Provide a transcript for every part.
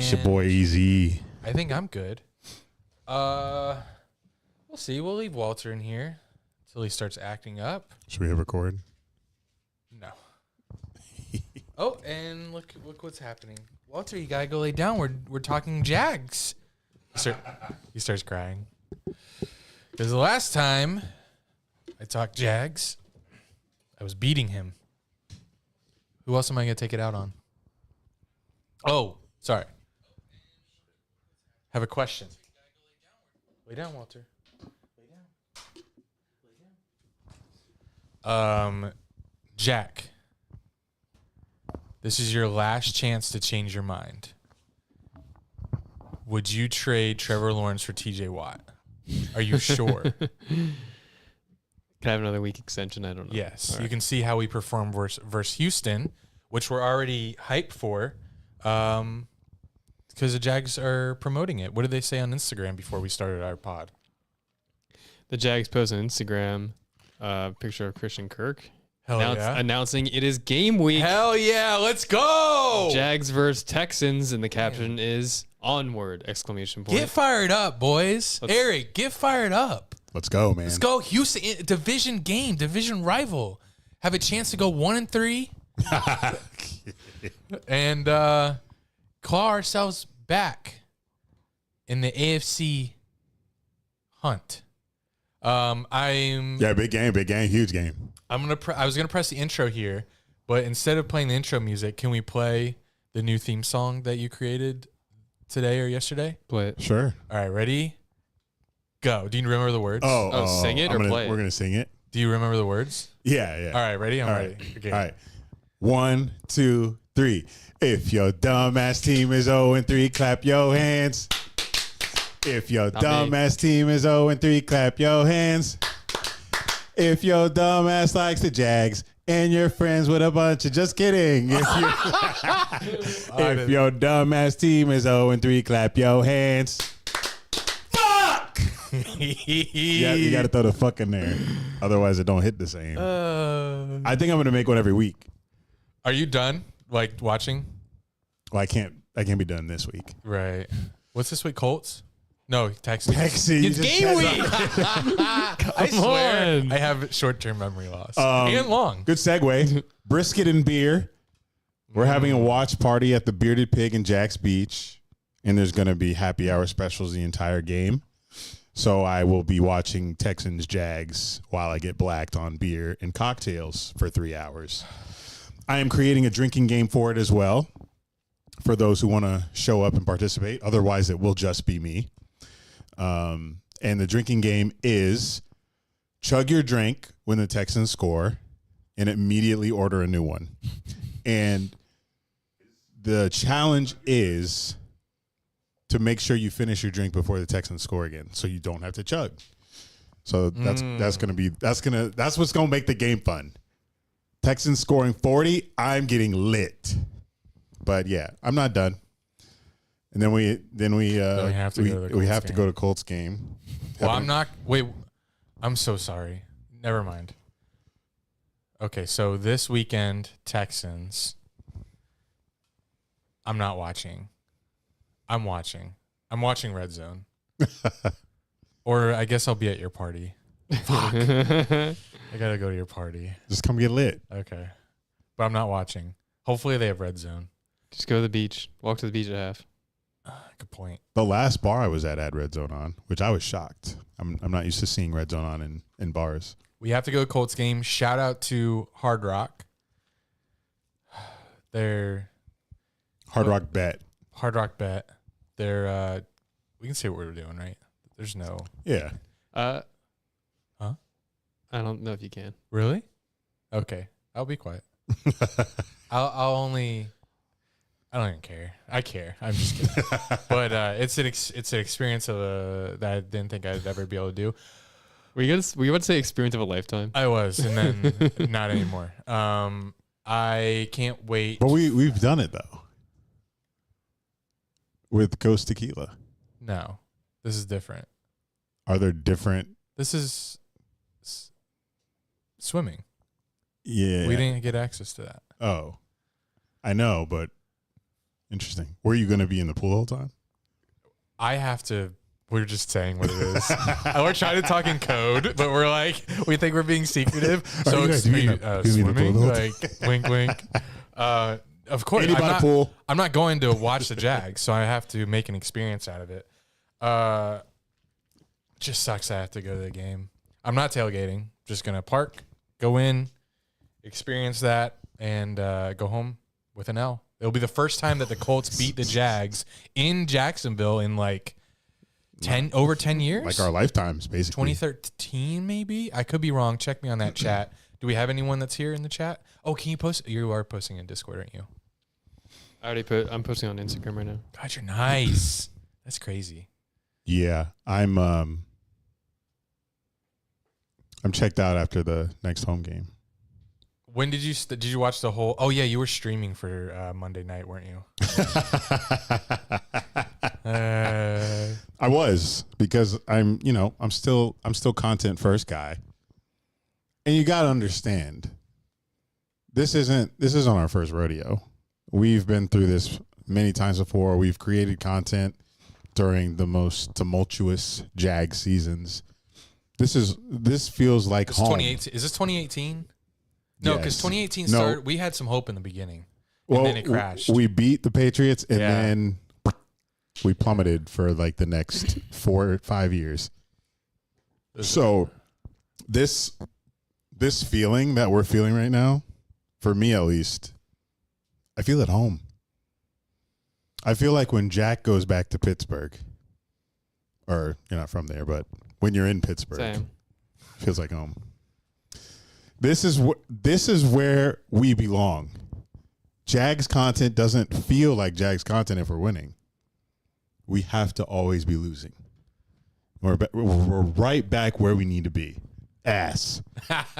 It's your boy Easy. I think I'm good. We'll see. We'll leave Walter in here until he starts acting up. Should we hit record? No. Oh, and look what's happening. Walter, you gotta go lay down. We're talking Jags. He starts crying. Because the last time I talked Jags, I was beating him. Who else am I gonna take it out on? Oh, sorry. Have a question. Lay down, Walter. Lay down. Jack. This is your last chance to change your mind. Would you trade Trevor Lawrence for TJ Watt? Are you sure? Can I have another week extension? I don't know. Yes. All You right. can see how we perform versus Houston, which we're already hyped for, because the Jags are promoting it. What did they say on Instagram before we started our pod? The Jags post on Instagram a picture of Christian Kirk Yeah. announcing it is game week. Hell yeah. Let's go. Jags versus Texans, and the caption is onward! ! Get fired up, boys. Eric, get fired up. Let's go, man. Let's go. Houston, division game, division rival. Have a chance to go 1-3 and claw ourselves back in the AFC hunt. Big game, huge game. I was gonna press the intro here, but instead of playing the intro music, can we play the new theme song that you created today or yesterday? Play it. Sure. All right, ready? Go. Do you remember the words? Sing it or play it? We're gonna sing it. Do you remember the words? Yeah. All right, ready? I'm All ready. right. Okay. All right. 1, 2, 3. If your dumbass team is 0-3, clap your hands. If your dumbass team is 0-3, clap your hands. If your dumbass likes the Jags and you're friends with a bunch of just kidding. If your dumbass team is 0-3, clap your hands. Fuck! Yeah, you got to throw the fuck in there. Otherwise, it don't hit the same. I think I'm gonna make one every week. Are you done? Like watching? Well, I can't be done this week. Right. What's this week? Colts? No, Texans. It's game week. I swear, on. I have short-term memory loss and long. Good segue. Brisket and beer. We're having a watch party at the Bearded Pig in Jax Beach, and there's going to be happy hour specials the entire game. So I will be watching Texans Jags while I get blacked on beer and cocktails for 3 hours. I am creating a drinking game for it as well, for those who want to show up and participate. Otherwise, it will just be me. And the drinking game is chug your drink when the Texans score and immediately order a new one. And the challenge is to make sure you finish your drink before the Texans score again, so you don't have to chug. So that's what's going to make the game fun. Texans scoring 40, I'm getting lit. But yeah, I'm not done. And then we have to go to Colts game. Well, I'm not. Wait, I'm so sorry. Never mind. Okay, so this weekend, Texans. I'm not watching. I'm watching Red Zone. Or I guess I'll be at your party. Fuck. I gotta go to your party. Just come get lit. Okay, but I'm not watching. Hopefully they have Red Zone. Just go to the beach. Walk to the beach at half. Good point. The last bar I was at had Red Zone on, which I was shocked. I'm not used to seeing Red Zone on in bars. We have to go to Colts game. Shout out to Hard Rock. They're Hard Rock Bet. Hard Rock Bet. They're we can say what we're doing, right? There's no. Yeah. Huh? I don't know if you can. Really? Okay. I'll be quiet. I'll only. I don't even care. I care. I'm just kidding. But it's an experience of that I didn't think I'd ever be able to do. Were you about to say experience of a lifetime? I was, and then not anymore. I can't wait. But we've done it though. With Ghost Tequila. No, this is different. Are there different? This is swimming. Yeah. We didn't get access to that. Oh, I know, but Interesting. Were you going to be in the pool the whole time? I have to. We're just saying what it is. We're trying to talk in code, but we're like, we think we're being secretive. So you it's guys doing the swimming, pool? like wink, wink. Of course, Andy by the pool. I'm not going to watch the Jags, so I have to make an experience out of it. Just sucks I have to go to the game. I'm not tailgating. Just gonna park, go in, experience that, and go home with an L. It'll be the first time that the Colts beat the Jags in Jacksonville in like over 10 years. Like our lifetimes, basically. 2013, maybe. I could be wrong. Check me on that chat. Do we have anyone that's here in the chat? Oh, can you post? You are posting in Discord, aren't you? I'm posting on Instagram right now. God, you're nice. That's crazy. Yeah, I'm checked out after the next home game. When did you watch the whole? Oh yeah, you were streaming for Monday night, weren't you? I was, because I'm still content first guy. And you got to understand, this isn't our first rodeo. We've been through this many times before. We've created content during the most tumultuous Jag seasons. This feels like home. 2018. Is this 2018? No, because 2018 started. We had some hope in the beginning, and then it crashed. We beat the Patriots, and then we plummeted for like the next 4 or 5 years. So this feeling that we're feeling right now, for me at least, I feel at home. I feel like when Jack goes back to Pittsburgh, or you're not from there, but when you're in Pittsburgh, Same. feels like home. This is where we belong. Jags content doesn't feel like Jags content if we're winning. We have to always be losing. We're right back where we need to be. Ass. That's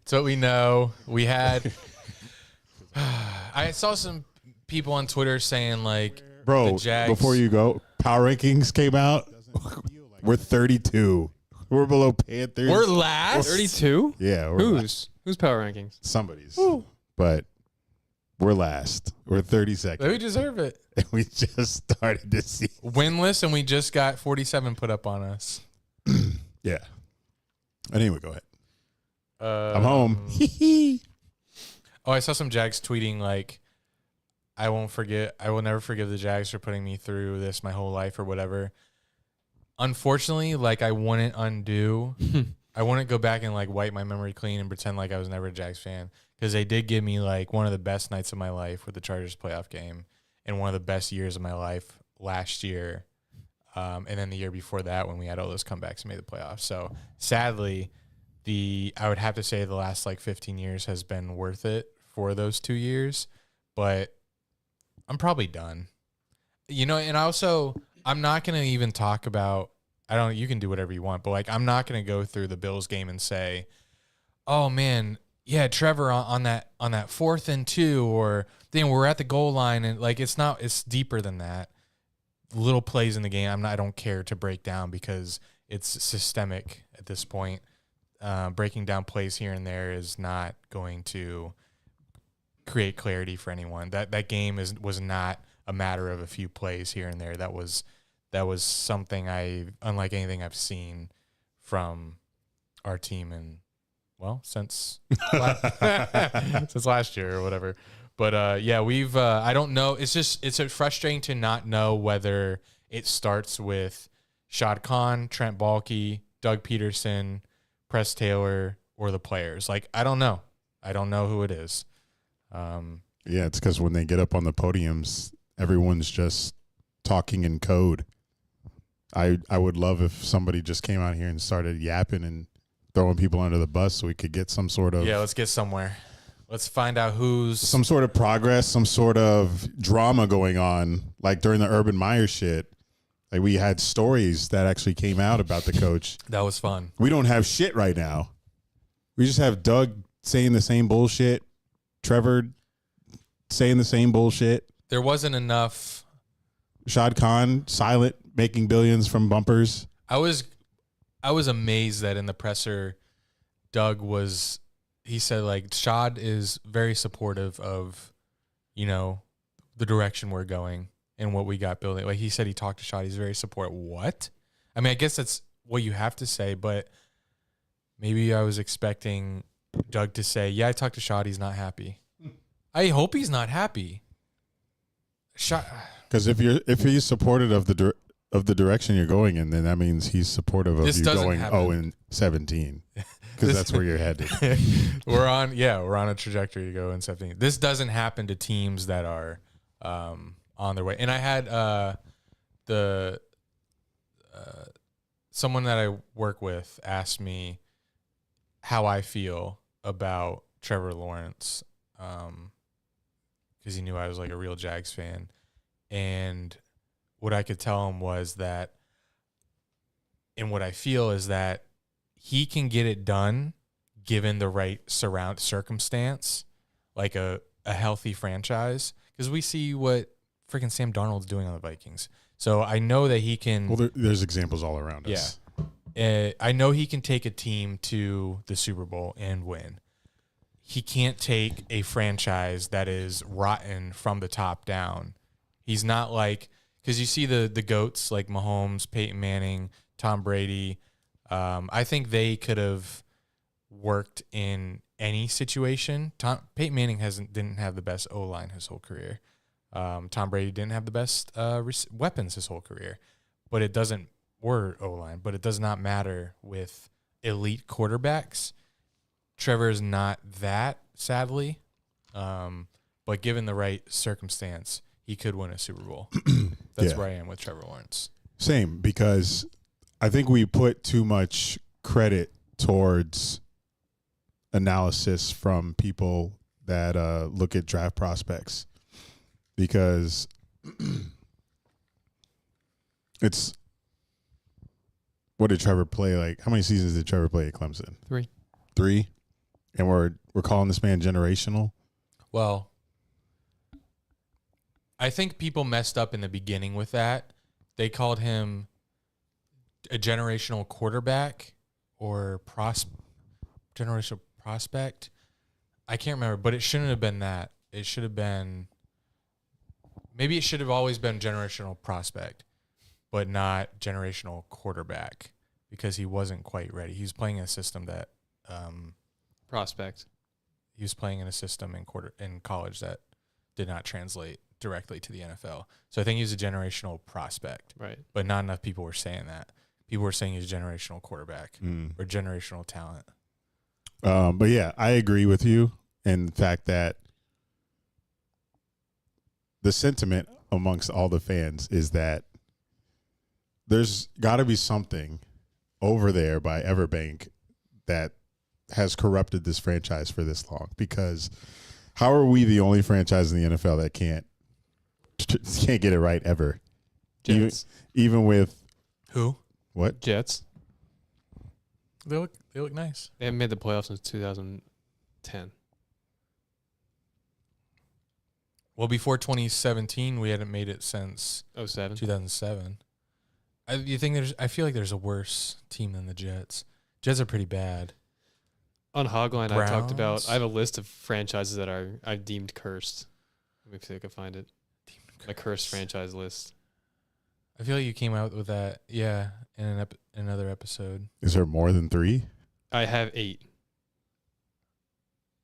what we know. We had. I saw some people on Twitter saying like, bro, the Jags, before you go, power rankings came out. We're 32. We're below Panthers. we're last. 32? Yeah. Whose power rankings? Somebody's. But we're last. We're 32nd. We deserve it. And we just started this season. Winless, and we just got 47 put up on us. Yeah. Anyway, go ahead. I'm home. Oh, I saw some Jags tweeting like, I will never forgive the Jags for putting me through this my whole life or whatever. Unfortunately, like I wouldn't go back and like wipe my memory clean and pretend like I was never a Jags fan, because they did give me like one of the best nights of my life with the Chargers playoff game and one of the best years of my life last year. And then the year before that when we had all those comebacks and made the playoffs. So sadly, I would have to say the last like 15 years has been worth it for those 2 years, but I'm probably done. And also I'm not going to even talk about, you can do whatever you want, but like, I'm not going to go through the Bills game and say, oh man, yeah, Trevor on that 4th and 2, or then we're at the goal line, and like, it's deeper than that. Little plays in the game, I don't care to break down because it's systemic at this point. Breaking down plays here and there is not going to create clarity for anyone. That game was not a matter of a few plays here and there. That was something unlike anything I've seen from our team since since last year or whatever. But yeah, we've I don't know. It's frustrating to not know whether it starts with Shad Khan, Trent Baalke, Doug Peterson, Press Taylor, or the players. Like, I don't know. I don't know who it is. Yeah, it's because when they get up on the podiums, everyone's just talking in code. I would love if somebody just came out here and started yapping and throwing people under the bus so we could get some sort of... Yeah, let's get somewhere. Let's find out some sort of progress, some sort of drama going on, like during the Urban Meyer shit. Like, we had stories that actually came out about the coach. That was fun. We don't have shit right now. We just have Doug saying the same bullshit, Trevor saying the same bullshit. There wasn't enough. Shad Khan, silent, making billions from bumpers. I was amazed that in the presser, Doug he said like, Shad is very supportive of the direction we're going and what we got building. Like he said, he talked to Shot. He's very supportive. What? I mean, I guess that's what you have to say, but maybe I was expecting Doug to say, yeah, I talked to Shot. He's not happy. I hope he's not happy. Because if he's supportive of the direction you're going in, then that means he's supportive of you going 0-17. Because that's where you're headed. We're on a trajectory to go in 17. This doesn't happen to teams that are on their way. And I had someone that I work with asked me how I feel about Trevor Lawrence, because he knew I was like a real Jags fan. And what I could tell him was that, and what I feel is that he can get it done given the right circumstance, like a healthy franchise. Because we see what freaking Sam Darnold's doing on the Vikings. So I know that he can. Well, there's examples all around us. Yeah. I know he can take a team to the Super Bowl and win. He can't take a franchise that is rotten from the top down. He's not like, because you see the GOATs like Mahomes, Peyton Manning, Tom Brady. I think they could have worked in any situation. Peyton Manning didn't have the best O-line his whole career. Tom Brady didn't have the best weapons his whole career. But it doesn't, or O-line, but it does not matter with elite quarterbacks. Trevor is not that, sadly. But given the right circumstance, he could win a Super Bowl. That's where I am with Trevor Lawrence. Same, because I think we put too much credit towards analysis from people that look at draft prospects, because it's, what did Trevor play? Like, how many seasons did Trevor play at Clemson? 3. And we're calling this man generational? Well, I think people messed up in the beginning with that. They called him a generational quarterback or generational prospect. I can't remember, but it shouldn't have been that. It should have been, maybe it should have always been generational prospect, but not generational quarterback, because he wasn't quite ready. He was playing in a system that prospect. He was playing in a system in college that did not translate directly to the NFL. So I think he was a generational prospect. Right. But not enough people were saying that. People were saying he's a generational quarterback or generational talent. But yeah, I agree with you in the fact that the sentiment amongst all the fans is that there's got to be something over there by Everbank that has corrupted this franchise for this long. Because how are we the only franchise in the NFL that can't get it right ever? Jets. Even with who? What? Jets. They look nice. They haven't made the playoffs since 2010. Well, before 2017, we hadn't made it since 2007. I feel like there's a worse team than the Jets. Jets are pretty bad. On Hogline, I talked about, Browns. I have a list of franchises that I've deemed cursed. Let me see if I can find it. A cursed franchise list. I feel like you came out with that, in another episode. Is there more than 3? I have 8.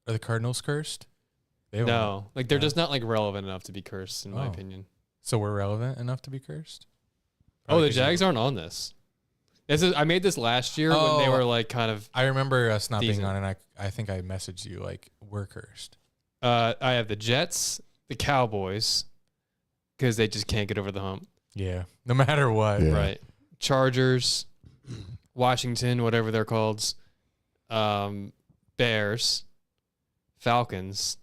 Are the Cardinals cursed? No, like they're just not like relevant enough to be cursed, in my Oh. opinion. So we're relevant enough to be cursed? Oh, the Jags aren't on this. I made this last year when they were like kind of. I remember us not decent. being on, and I think I messaged you like, we're cursed. I have the Jets, the Cowboys, because they just can't get over the hump. Yeah, no matter what. Yeah. Right. Chargers, Washington, whatever they're called, Bears, Falcons,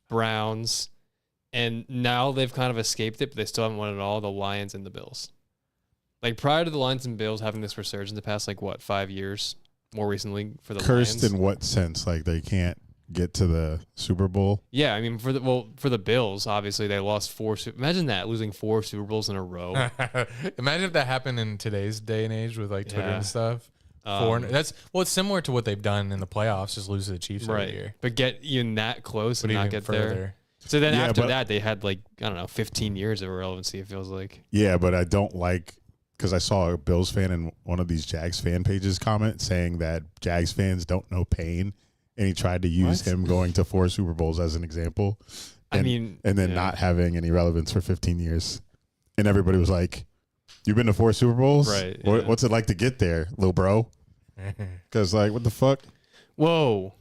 Browns, and now they've kind of escaped it, but they still haven't won it all, the Lions and the Bills. Like, prior to the Lions and Bills having this resurgence the past, 5 years, more recently for the Cursed Lions. in what sense? Like they can't get to the Super Bowl? Yeah, I mean, for the Bills, obviously, they lost 4. Imagine that, losing 4 Super Bowls in a row. Imagine if that happened in today's day and age with Twitter Yeah. and stuff. It's similar to what they've done in the playoffs, just lose to the Chiefs every year. But get even that close But and not even get further. there. So then Yeah, after but- that, they had 15 years of relevancy. It feels like. Yeah, but I don't like because I saw a Bills fan in one of these Jags fan pages comment saying that Jags fans don't know pain, and he tried to use him going to 4 Super Bowls as an example. And then not having any relevance for 15 years, and everybody was like, "You've been to 4 Super Bowls, Right? What's it like to get there, little bro?" Because what the fuck? Whoa.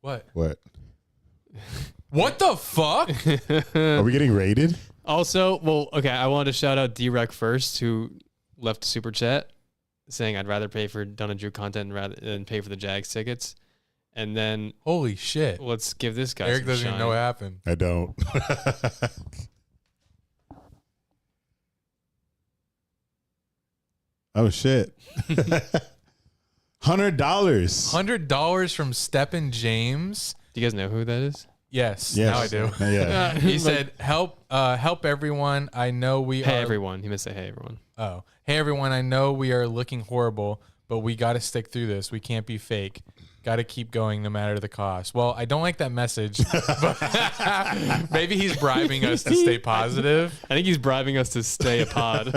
What? What? What the fuck? Are we getting raided? Also, I wanted to shout out D-Rec first, who left a super chat saying I'd rather pay for Dunn and Drew content rather than pay for the Jags tickets. And then Holy shit. let's give this guy Eric some doesn't even shine. know what happened. I don't. Oh shit. $100. $100 from Steppen James. Do you guys know who that is? Yes, Yes. now I do. Yeah. He said, help everyone. I know we Hey are. everyone. He must say hey everyone. Oh, hey everyone. I know we are looking horrible, but we got to stick through this. We can't be fake. Got to keep going no matter the cost. Well, I don't like that message. But maybe he's bribing us to stay positive. I think he's bribing us to stay a pod.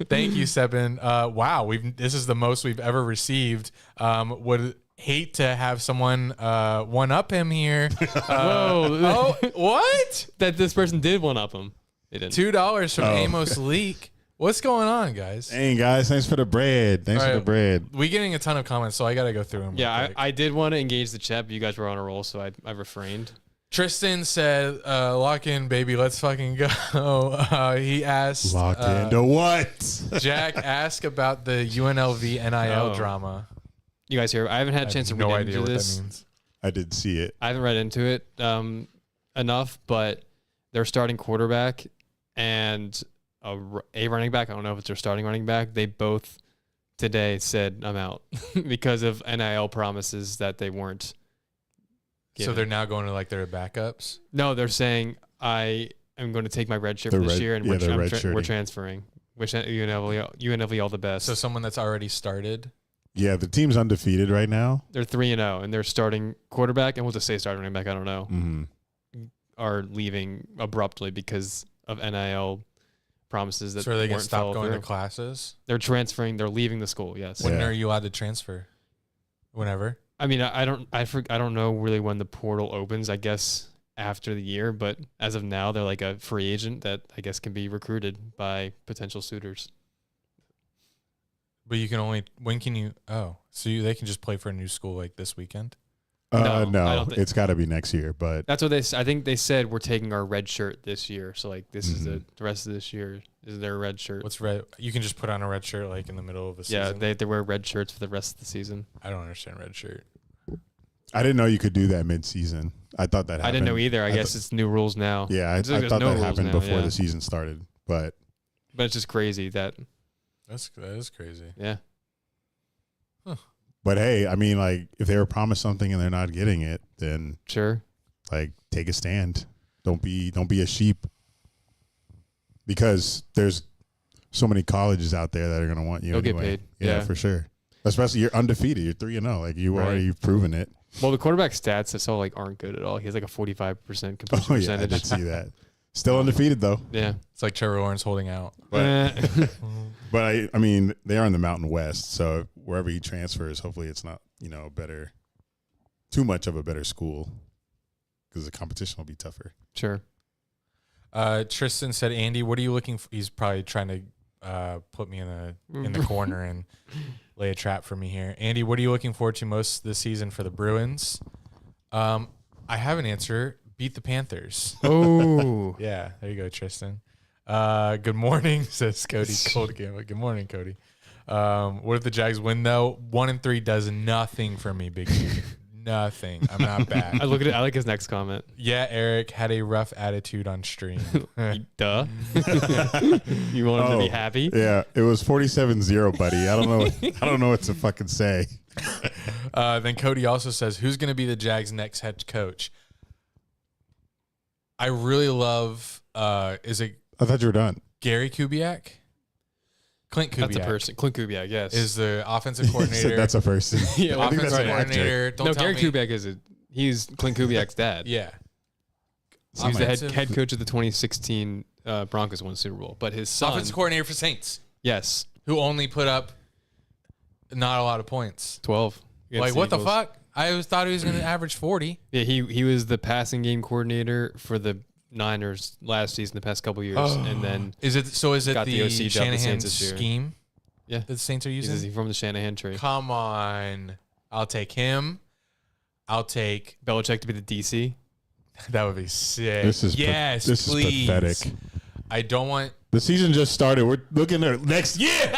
Thank you, Seppen. Wow, this is the most we've ever received. Would hate to have someone one up him here. Whoa. Oh, what? That this person did one up him. They didn't. $2 from Amos Leak. What's going on, guys? Dang, guys, thanks for the bread. Thanks for the bread. We getting a ton of comments, so I got to go through them. Yeah, I did want to engage the chat, but you guys were on a roll, so I refrained. Tristan said, lock in, baby. Let's fucking go. He asked. Locked into what? Jack, ask about the UNLV NIL drama. You guys here? I haven't had a chance to read no into idea what this. that means. I did see it. I haven't read into it enough, but their starting quarterback and a running back, I don't know if it's their starting running back, they both today said, I'm out because of NIL promises that they weren't given. So they're now going to their backups? No, they're saying, I am going to take my red shirt for this year, and we're transferring. Wish UNLV all the best. So someone that's already started? Yeah, the team's undefeated right now. They're 3-0, and their starting quarterback, and we'll just say starting running back, I don't know, are leaving abruptly because of NIL promises that So are they going to weren't stop followed going to through. classes? They're transferring. They're leaving the school. Yes. When Yeah. are you allowed to transfer? Whenever? I mean, I don't know really when the portal opens. I guess after the year, but as of now, they're like a free agent that I guess can be recruited by potential suitors. But you can only, when can you, they can just play for a new school this weekend? No, I No, don't think- it's got to be next year. But That's what I think they said we're taking our red shirt this year. So this is the rest of this year is their red shirt. What's red? You can just put on a red shirt in the middle of a season? Yeah, they wear red shirts for the rest of the season. I don't understand red shirt. I didn't know you could do that mid-season. I thought that happened. I didn't know either. I guess it's new rules now. Yeah, I It's like thought there's no that rules happened now, before yeah. the season started. But But it's just crazy that That is crazy. yeah. But hey, I mean, if they were promised something and they're not getting it, then Sure. take a stand. Don't be a sheep. Because there's so many colleges out there that are going to want you They'll get anyway. paid. Yeah, Yeah. for sure. Especially you're undefeated. You're 3-0. You've proven it. Well, the quarterback stats I saw aren't good at all. He has a 45% completion Oh yeah, I percentage. did see that. Still undefeated though. Yeah. It's like Trevor Lawrence holding out. But I mean, they are in the Mountain West, so wherever he transfers, hopefully it's not too much of a better school, because the competition will be tougher. Sure. Tristan said, Andy, what are you looking for? He's probably trying to put me in the corner and lay a trap for me here. Andy, what are you looking forward to most this season for the Bruins? I have an answer. Beat the Panthers. Oh. Yeah, there you go, Tristan. Good morning, says Cody. Cold again, but good morning, Cody. What if the Jags win though? 1-3 does nothing for me, Big G. Nothing. I'm not back. I like his next comment. Yeah, Eric had a rough attitude on stream. Duh. You want him to be happy? Yeah, it was 47-0, buddy. I don't know what to fucking say. Then Cody also says, who's going to be the Jags' next head coach? I really love, is it I thought you were done. Gary Kubiak? Clint Kubiak. That's a person. Clint Kubiak, yes. Is the offensive He coordinator. said that's a person. Yeah, I think offensive that's an actor. coordinator. Don't no, tell Gary me. Kubiak he's Clint Kubiak's dad. Yeah. He was the Offensive- head coach of the 2016 Broncos won the Super Bowl. But his son, offensive coordinator for Saints, yes, who only put up not a lot of points. 12. Like, what the fuck? I always thought he was going to average 40. Yeah, he was the passing game coordinator for the Niners last season, the past couple years, and then Is it got the the OC job the Shanahan Saints this year. scheme Yeah. that the Saints are using? he's from the Shanahan tree. Come on. I'll take him. I'll take... Belichick to be the DC. That would be sick. This is yes, this please. is pathetic. I don't want... The season just started. We're looking at next year.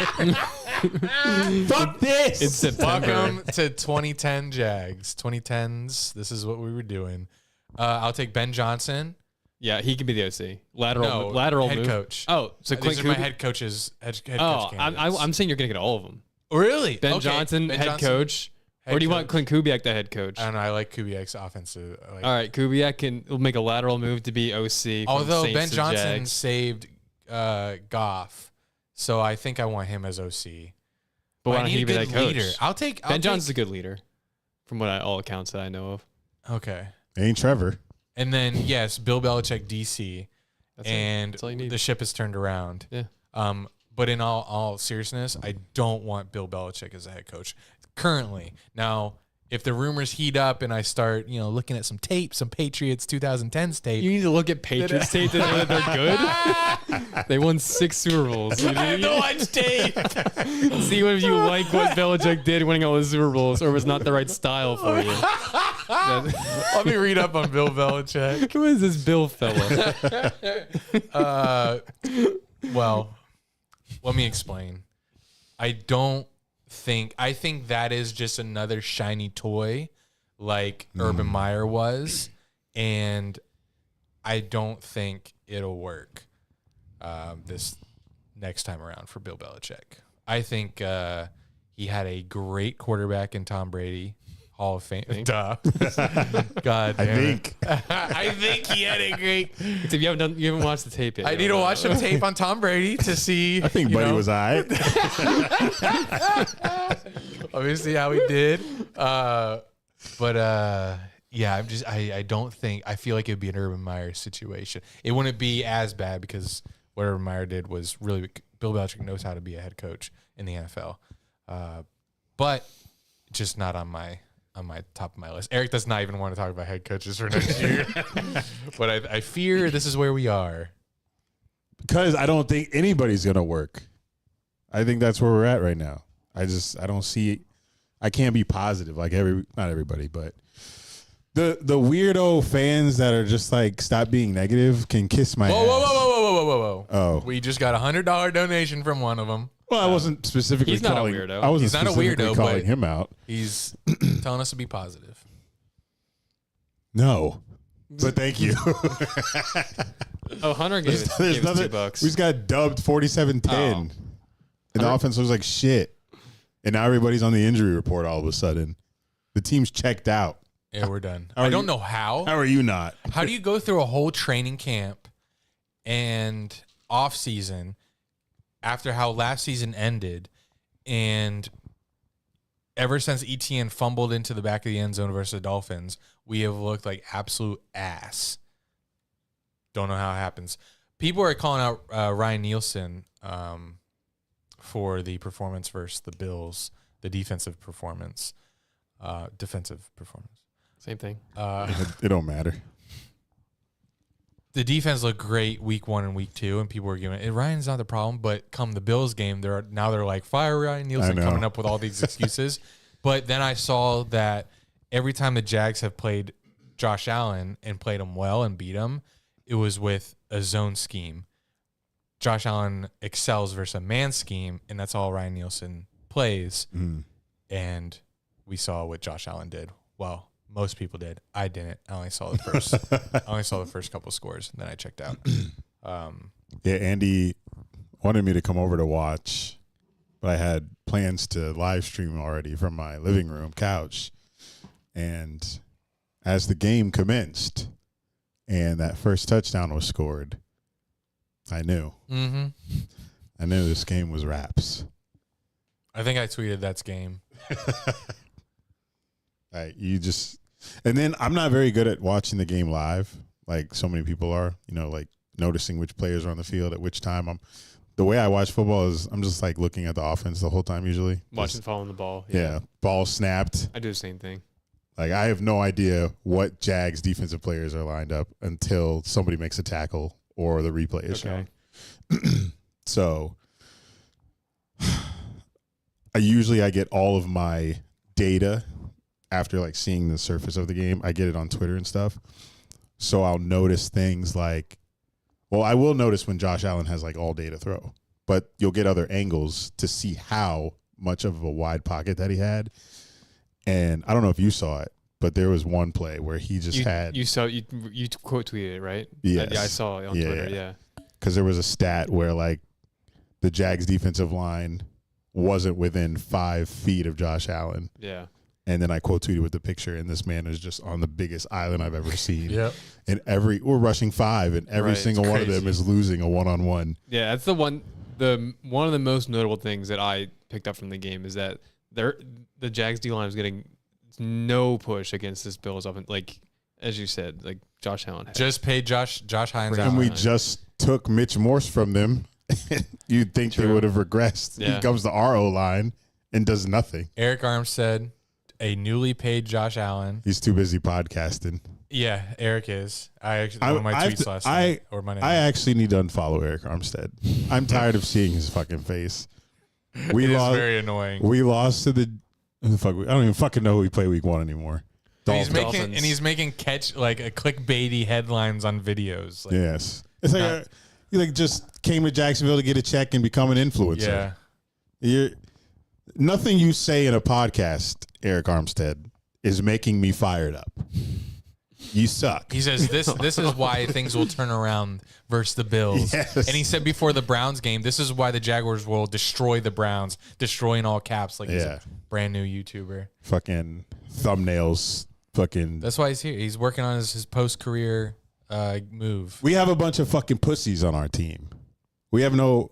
Fuck this. It's September. Welcome to 2010 Jags. 2010s. This is what we were doing. I'll take Ben Johnson. Yeah, he could be the OC. Lateral head move. coach. Oh, so These Clint are my Kubiak. head coaches. Head Oh, coach candidates. I'm saying you're gonna get all of them. Really? Ben Okay, Johnson, Ben head Johnson, coach, head or do you want coach. Clint Kubiak, the head coach? I don't know. I like Kubiak's offensive. Like, All right, Kubiak will make a lateral move to be OC. from although Saints Ben to Johnson Jags. saved Goff, so I think I want him as OC. But why I don't need he a be good that coach? leader. I'll take Ben Johnson's a good leader, from all accounts that I know of. Okay. Ain't Trevor. And then yes, Bill Belichick DC, That's it. and That's all you need. the ship has turned around. Yeah. But in all seriousness, I don't want Bill Belichick as a head coach currently. Now, if the rumors heat up and I start, looking at some tape, some Patriots 2010s tape, You need to look at Patriots tape to know that they're good. They won 6 Super Bowls. I have to watch tape. See if you like what Belichick did winning all the Super Bowls, or was not the right style for you. Let me read up on Bill Belichick. Who is this Bill fella? Well, let me explain. I think that is just another shiny toy like Urban Meyer was, and I don't think it'll work this next time around for Bill Belichick. I think he had a great quarterback in Tom Brady, Hall of Fame. Duh. God I damn think. it. I think he had a great... Except you haven't watched the tape yet. I need to watch some tape on Tom Brady to see. I think Buddy was all right. Obviously how he did. Yeah, I don't think, I feel like it'd be an Urban Meyer situation. It wouldn't be as bad because what Urban Meyer did was really, Bill Belichick knows how to be a head coach in the NFL. But just not on my top of my list. Eric does not even want to talk about head coaches for next year. But I fear this is where we are. Because I don't think anybody's going to work. I think that's where we're at right now. I don't see, I can't be positive like not everybody, but the weirdo fans that are just like, stop being negative can kiss my ass. Whoa. Oh. We just got $100 donation from one of them. Well, I wasn't specifically He's not a calling, weirdo. I wasn't He's not a specifically weirdo, calling but- him out. He's telling us to be positive. No. But thank you. Oh, Hunter gave it $2. We just got dubbed 47-10. And the offense was like shit. And now everybody's on the injury report all of a sudden. The team's checked out. Yeah, we're done. How are I don't you- know how. How are you not? How do you go through a whole training camp and off season after how last season ended, and ever since ETN fumbled into the back of the end zone versus the Dolphins, we have looked like absolute ass. Don't know how it happens. People are calling out Ryan Nielsen for the performance versus the Bills, the defensive performance. Same thing. It don't matter. The defense looked great week 1 and week 2, and people were giving it. Ryan's not the problem, but come the Bills game, they're like, fire Ryan Nielsen, know. coming up with all these excuses. But then I saw that every time the Jags have played Josh Allen and played him well and beat him, it was with a zone scheme. Josh Allen excels versus a man scheme, and that's all Ryan Nielsen plays. And we saw what Josh Allen did. Well, most people did. I didn't. I only saw the first couple scores, and then I checked out. Yeah, Andy wanted me to come over to watch, but I had plans to live stream already from my living room couch. And as the game commenced and that first touchdown was scored, I knew. Mm-hmm. I knew this game was wraps. I think I tweeted that's game. And then I'm not very good at watching the game live. like so many people are, like noticing which players are on the field at which time. The way I watch football is I'm just like looking at the offense the whole time usually. Watching following the ball. Yeah. Ball snapped. I do the same thing. Like I have no idea what Jags defensive players are lined up until somebody makes a tackle or the replay is shown. So I get all of my data after like seeing the surface of the game. I get it on Twitter and stuff. So I'll notice things like, well, I will notice when Josh Allen has like all day to throw, but you'll get other angles to see how much of a wide pocket that he had. And I don't know if you saw it, but there was one play where he just had. You quote tweeted it, right? Yes. Yeah, I saw it on Twitter. Yeah. Because there was a stat where like the Jags defensive line wasn't within 5 feet of Josh Allen. Yeah. And then I quote tweeted with the picture, and this man is just on the biggest island I've ever seen. Yep. And we're rushing 5, and every single one of them is losing a one-on-one. Yeah, that's one of the most notable things that I picked up from the game is that the Jags D line was getting no push against this Bills offense. Like as you said, like Josh Allen just paid Josh Hines out. And we just took Mitch Morse from them. You'd think they would have regressed. Yeah. He comes to our O-line and does nothing. Eric Armstead, a newly paid Josh Allen. He's too busy podcasting. Yeah, Eric is. One of my tweets last night or Monday. I actually need to unfollow Eric Armstead. I'm tired of seeing his fucking face. It is very annoying. We lost to the fuck. I don't even fucking know who we play week 1 anymore. He's making catch like a clickbaity headlines on videos. Like, yes, it's like he like just came to Jacksonville to get a check and become an influencer. Yeah, nothing you say in a podcast, Eric Armstead, is making me fired up. You suck. He says this is why things will turn around versus the Bills. Yes. And he said before the Browns game, this is why the Jaguars will destroy the Browns, destroy in all caps. Like he's a brand new YouTuber. Fucking thumbnails. Fucking. That's why he's here. He's working on his post-career move. We have a bunch of fucking pussies on our team. We have no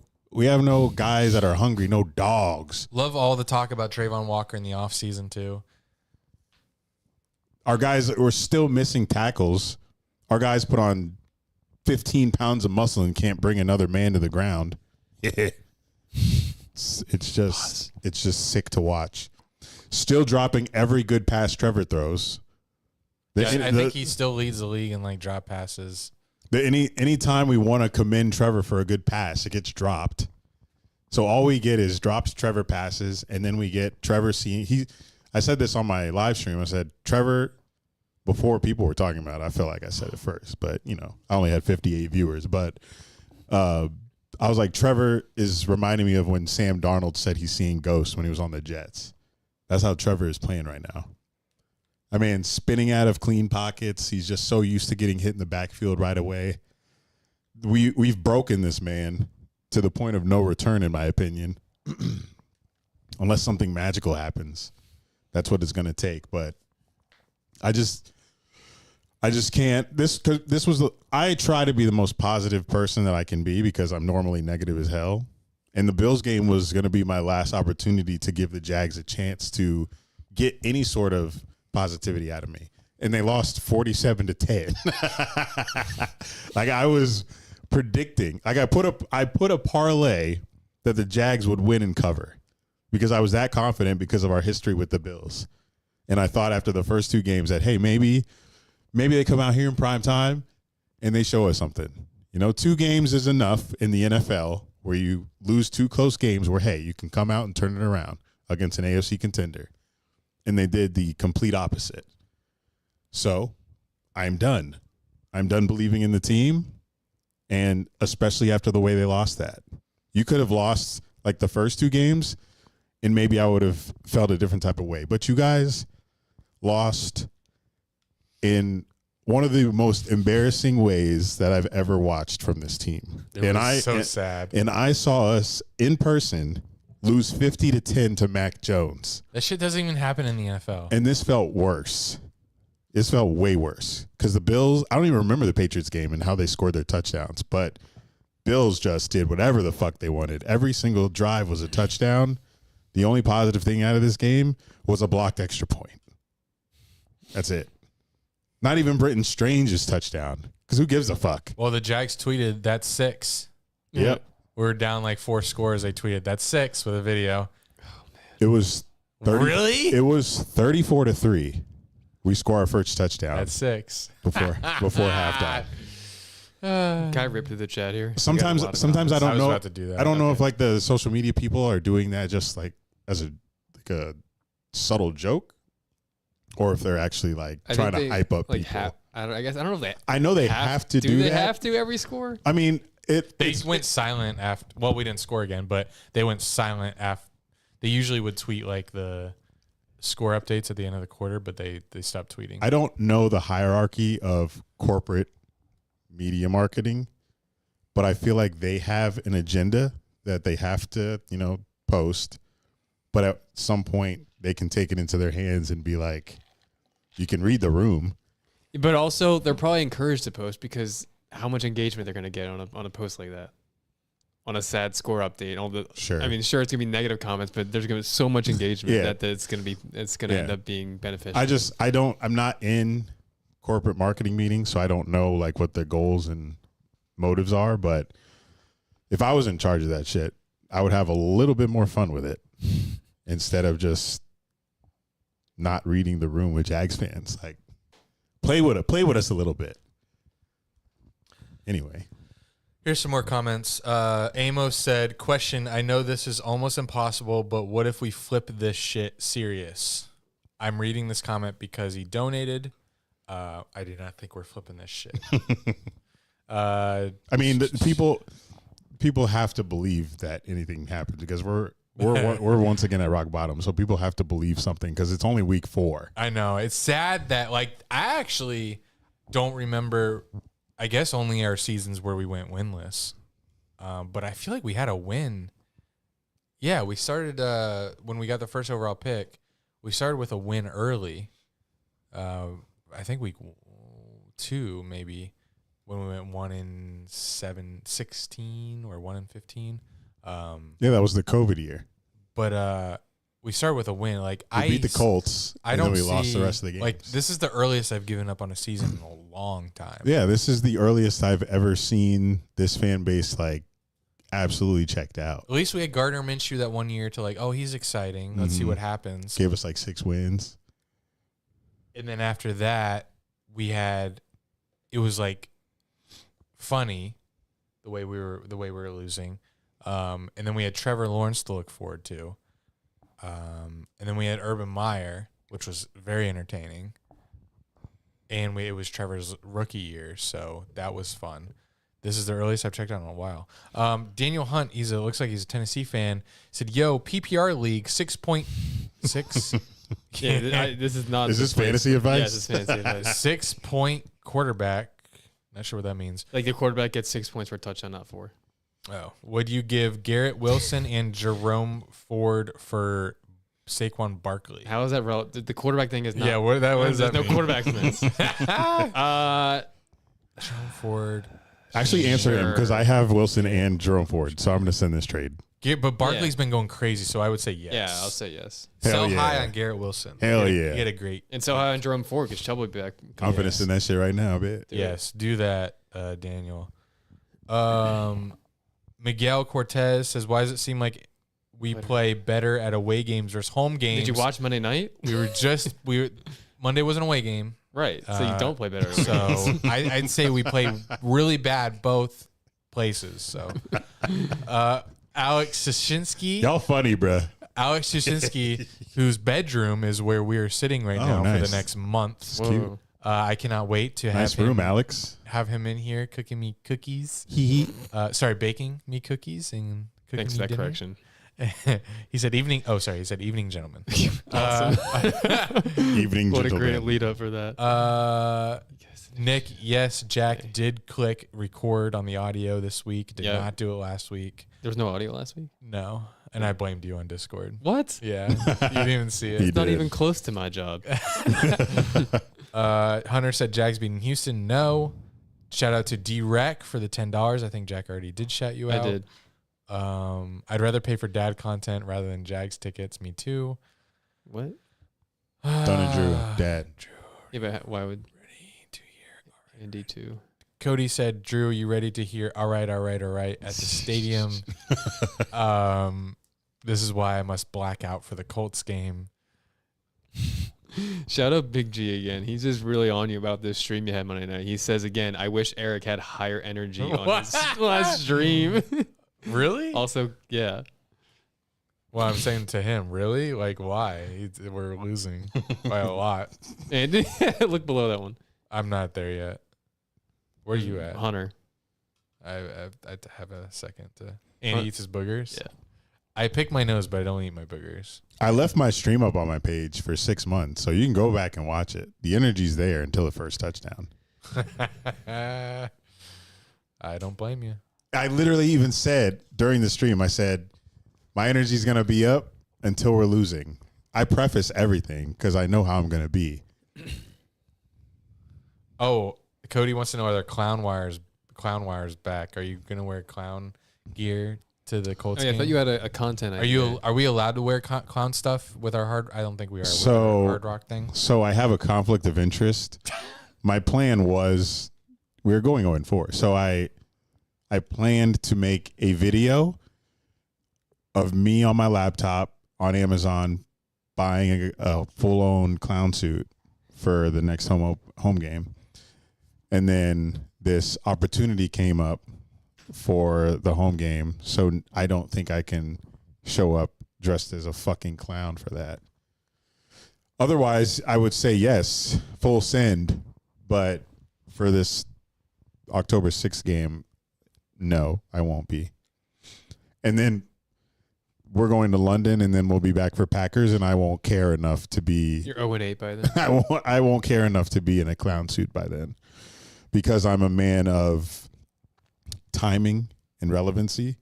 guys that are hungry, no dogs. Love all the talk about Trayvon Walker in the offseason too. Our guys were still missing tackles. Our guys put on 15 pounds of muscle and can't bring another man to the ground. It's just sick to watch. Still dropping every good pass Trevor throws. I think he still leads the league in like drop passes. Any time we want to commend Trevor for a good pass, it gets dropped. So all we get is drops Trevor passes, and then we get Trevor seeing I said this on my live stream. I said, Trevor, before people were talking about it, I felt like I said it first, but, I only had 58 viewers. But I was like, Trevor is reminding me of when Sam Darnold said he's seeing ghosts when he was on the Jets. That's how Trevor is playing right now. I mean, spinning out of clean pockets. He's just so used to getting hit in the backfield right away. We've broken this man to the point of no return, in my opinion, unless something magical happens. That's what it's going to take. But I just can't. I try to be the most positive person that I can be because I'm normally negative as hell. And the Bills game was going to be my last opportunity to give the Jags a chance to get any sort of positivity out of me. And they lost 47-10. Like I was predicting. Like I put a parlay that the Jags would win and cover because I was that confident because of our history with the Bills. And I thought after the first 2 games that, hey, maybe they come out here in prime time and they show us something. 2 games is enough in the NFL where you lose 2 close games where, hey, you can come out and turn it around against an AFC contender. And they did the complete opposite. So I'm done. I'm done believing in the team, and especially after the way they lost that. You could have lost like the first 2 games, and maybe I would have felt a different type of way. But you guys lost in one of the most embarrassing ways that I've ever watched from this team. It was so sad. And I saw us in person lose 50-10 to Mac Jones. That shit doesn't even happen in the NFL. And this felt worse. This felt way worse because the Bills, I don't even remember the Patriots game and how they scored their touchdowns, but Bills just did whatever the fuck they wanted. Every single drive was a touchdown. The only positive thing out of this game was a blocked extra point. That's it. Not even Britton Strange's touchdown. Because who gives a fuck? Well, the Jags tweeted, that's 6. Yep. We're down like 4 scores. They tweeted, that's 6 with a video. It was 30, Really? It was 34-3. We score our first touchdown That's 6. before halftime. Guy ripped through the chat here. Sometimes I I don't was know. about to do that. I don't know if like the social media people are doing that just like as a subtle joke, or if they're actually like trying to hype up like people. I guess I don't know if they. I know they have to do they that. have to every score? I mean, They went silent after. Well, we didn't score again, but they went silent after. They usually would tweet like the score updates at the end of the quarter, but they stopped tweeting. I don't know the hierarchy of corporate media marketing, but I feel like they have an agenda that they have to, post. But at some point, they can take it into their hands and be like, you can read the room. But also, they're probably encouraged to post because how much engagement they're going to get on a post like that, on a sad score update. All the Sure. I mean, sure, it's going to be negative comments, but there's going to be so much engagement Yeah. that it's going to end up being beneficial. I'm not in corporate marketing meetings, so I don't know like what their goals and motives are. But if I was in charge of that shit, I would have a little bit more fun with it instead of just not reading the room with Jags fans. Like, play with us a little bit. Anyway. Here's some more comments. Amos said, question, I know this is almost impossible, but what if we flip this shit serious? I'm reading this comment because he donated. I do not think we're flipping this shit. I mean, people have to believe that anything happened because we're once again at rock bottom. So people have to believe something because it's only week 4. I know. It's sad that, like, I actually don't remember, I guess, only our seasons where we went winless. But I feel like we had a win. Yeah, we started, when we got the first overall pick, we started with a win early. I think week 2, maybe, when we went 1-16 or 1-15. Yeah, that was the COVID year. But we started with a win. Like, We beat the Colts, and then we lost the rest of the games. Like, this is the earliest I've given up on a season in a long time. Yeah, this is the earliest I've ever seen this fan base like absolutely checked out. At least we had Gardner Minshew that one year to like, oh, he's exciting. Let's see what happens. Gave us like 6 wins. And then after that, it was like funny the way we were losing. And then we had Trevor Lawrence to look forward to. And then we had Urban Meyer, which was very entertaining. And it was Trevor's rookie year, so that was fun. This is the earliest I've checked out in a while. Daniel Hunt, looks like he's a Tennessee fan, said, yo, PPR league 6.6. Yeah, this is not. Is this fantasy advice? Yeah, this is fantasy advice. 6-point quarterback. Not sure what that means. Like the quarterback gets 6 points for a touchdown, not 4. Oh, would you give Garrett Wilson and Jerome Ford for Saquon Barkley? How is that relevant? The quarterback thing is not. Yeah, what does There's that no mean? quarterbacks in this. Jerome Ford. Actually, answer him because I have Wilson and Jerome Ford, so I'm going to send this trade. But Barkley's been going crazy, so I would say yes. Yeah, I'll say yes. Sell Hell yeah. high on Garrett Wilson. Hell You yeah. get a great. And so high on Jerome Ford because Chubb will be back. I'm going to send that shit right now, bitch. Yes, do that, Daniel. Miguel Cortez says, why does it seem like we play better at away games versus home games? Did you watch Monday night? Monday was an away game. Right. So you don't play better. So I'd say we play really bad both places. So Alex Soshinsky. Y'all funny, bruh. Alex Soshinsky, whose bedroom is where we are sitting right now for nice. the next month. It's cute. I cannot wait to Nice room, Alex. have him in here cooking me cookies. Baking me cookies and cooking Thanks me for that dinner. correction. He said evening. Oh, sorry. He said evening, gentlemen. Evening, What a gentlemen. great lead up for that. Nick, yes, Jack did click record on the audio this week. Did Yeah. not do it last week. There was no audio last week. No. And I blamed you on Discord. What? Yeah. You didn't even see it. He It's not did. even close to my job. Hunter said Jags beating Houston. No. Shout out to D-Rec for the $10. I think Jack already did shout you out. I did. I'd rather pay for dad content rather than Jags tickets. Me too. What? Dunn and Drew, Dad. Yeah, but why would? Indy too. Cody said, Drew, you ready to hear all right, all right, all right at the stadium? This is why I must black out for the Colts game. Shout out Big G again. He's just really on you about this stream you had Monday night. He says again, I wish Eric had higher energy on his last stream. Really? Also, yeah. Well, I'm saying to him, really? Like, why? We're losing by a lot. And look below that one. I'm not there yet. Where are you at? Hunter. I have a second. And he eats his boogers? Yeah. I pick my nose, but I don't eat my boogers. I left my stream up on my page for 6 months, so you can go back and watch it. The energy's there until the first touchdown. I don't blame you. I literally even said during the stream, I said, my energy's going to be up until we're losing. I preface everything because I know how I'm going to be. Oh, Cody wants to know, are there clown wires back? Are you going to wear clown gear to the Colts Oh, yeah, I game? thought you had a content idea. Are we allowed to wear clown stuff with our hard? I don't think we are. So- with our Hard Rock thing. So I have a conflict of interest. My plan was we were going 0-4. So I planned to make a video of me on my laptop on Amazon buying a full-on clown suit for the next home game. And then this opportunity came up for the home game, so I don't think I can show up dressed as a fucking clown for that. Otherwise, I would say yes, full send, but for this October 6th game, no, I won't be. And then we're going to London, and then we'll be back for Packers, and I won't care enough to be... You're 0-8 by then. I won't care enough to be in a clown suit by then, because I'm a man of timing and relevancy,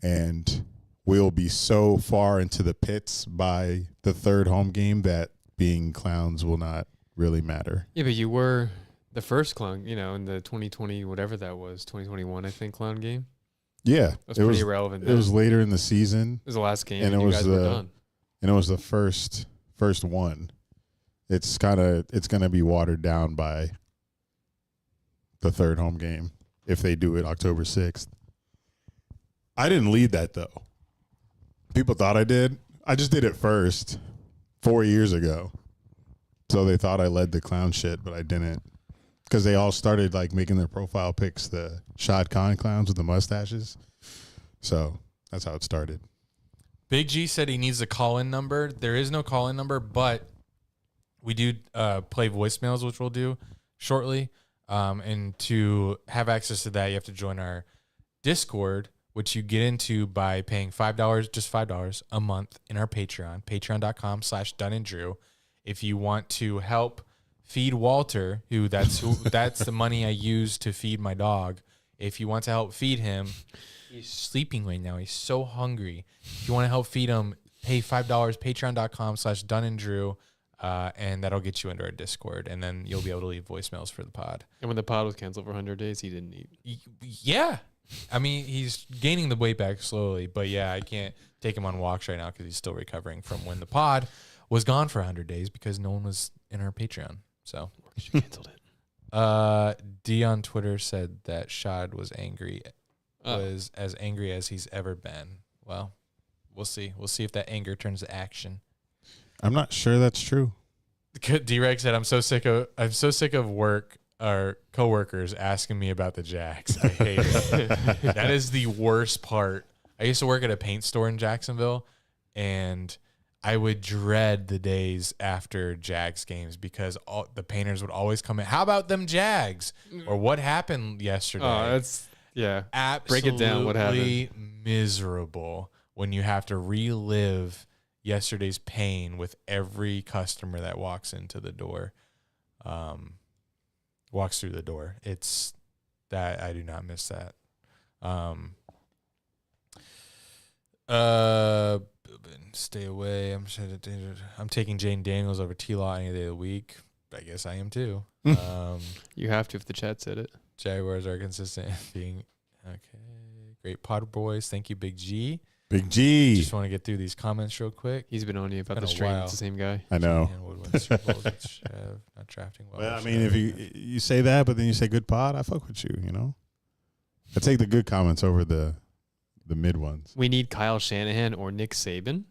and we'll be so far into the pits by the third home game that being clowns will not really matter. Yeah, but you were the first clown, in the 2020, whatever that was, 2021, I think, clown game. Yeah, That's pretty irrelevant. It was later in the season. It was the last game, and and it you was guys were done. And it was the first one. It's going to be watered down by the third home game if they do it October 6th. I didn't lead that, though. People thought I did. I just did it first 4 years ago. So they thought I led the clown shit, but I didn't. Because they all started making their profile pics the Shad Khan clowns with the mustaches. So that's how it started. Big G said he needs a call-in number. There is no call-in number, but we do play voicemails, which we'll do shortly. And to have access to that, you have to join our Discord, which you get into by paying $5, just $5 a month in our Patreon, patreon.com/DunnandDrew. If you want to help feed Walter, that's the money I use to feed my dog. If you want to help feed him, he's sleeping right now. He's so hungry. If you want to help feed him, pay $5, patreon.com/DunnandDrew. And that'll get you into our Discord, and then you'll be able to leave voicemails for the pod. And when the pod was canceled for 100 days, he didn't eat. Yeah. I mean, he's gaining the weight back slowly, but yeah, I can't take him on walks right now because he's still recovering from when the pod was gone for 100 days because no one was in our Patreon. So You canceled it. D on Twitter said that Shad was Oh. as angry as he's ever been. Well, we'll see. We'll see if that anger turns to action. I'm not sure that's true. D-Rex said, I'm so sick of work or coworkers asking me about the Jags. I hate it. That is the worst part. I used to work at a paint store in Jacksonville, and I would dread the days after Jags games because the painters would always come in. How about them Jags? Or what happened yesterday? Oh, that's, yeah. Absolutely Break it down. What happened? Miserable when you have to relive yesterday's pain with every customer that walks through the door. It's that I do not miss that. Stay away. I'm taking Jane Daniels over T-Law any day of the week. I guess I am too. You have to if the chat said it. Jaguars are consistent being okay. Great pod boys. Thank you, Big G. Big G. Just want to get through these comments real quick. He's been on you about Been the a stream. while. It's the same guy. I know. And would win Super Bowls with Chev, not drafting well. Well, I mean, if you say that, but then you say good pod, I fuck with you. You know, I take the good comments over the mid ones. We need Kyle Shanahan or Nick Saban.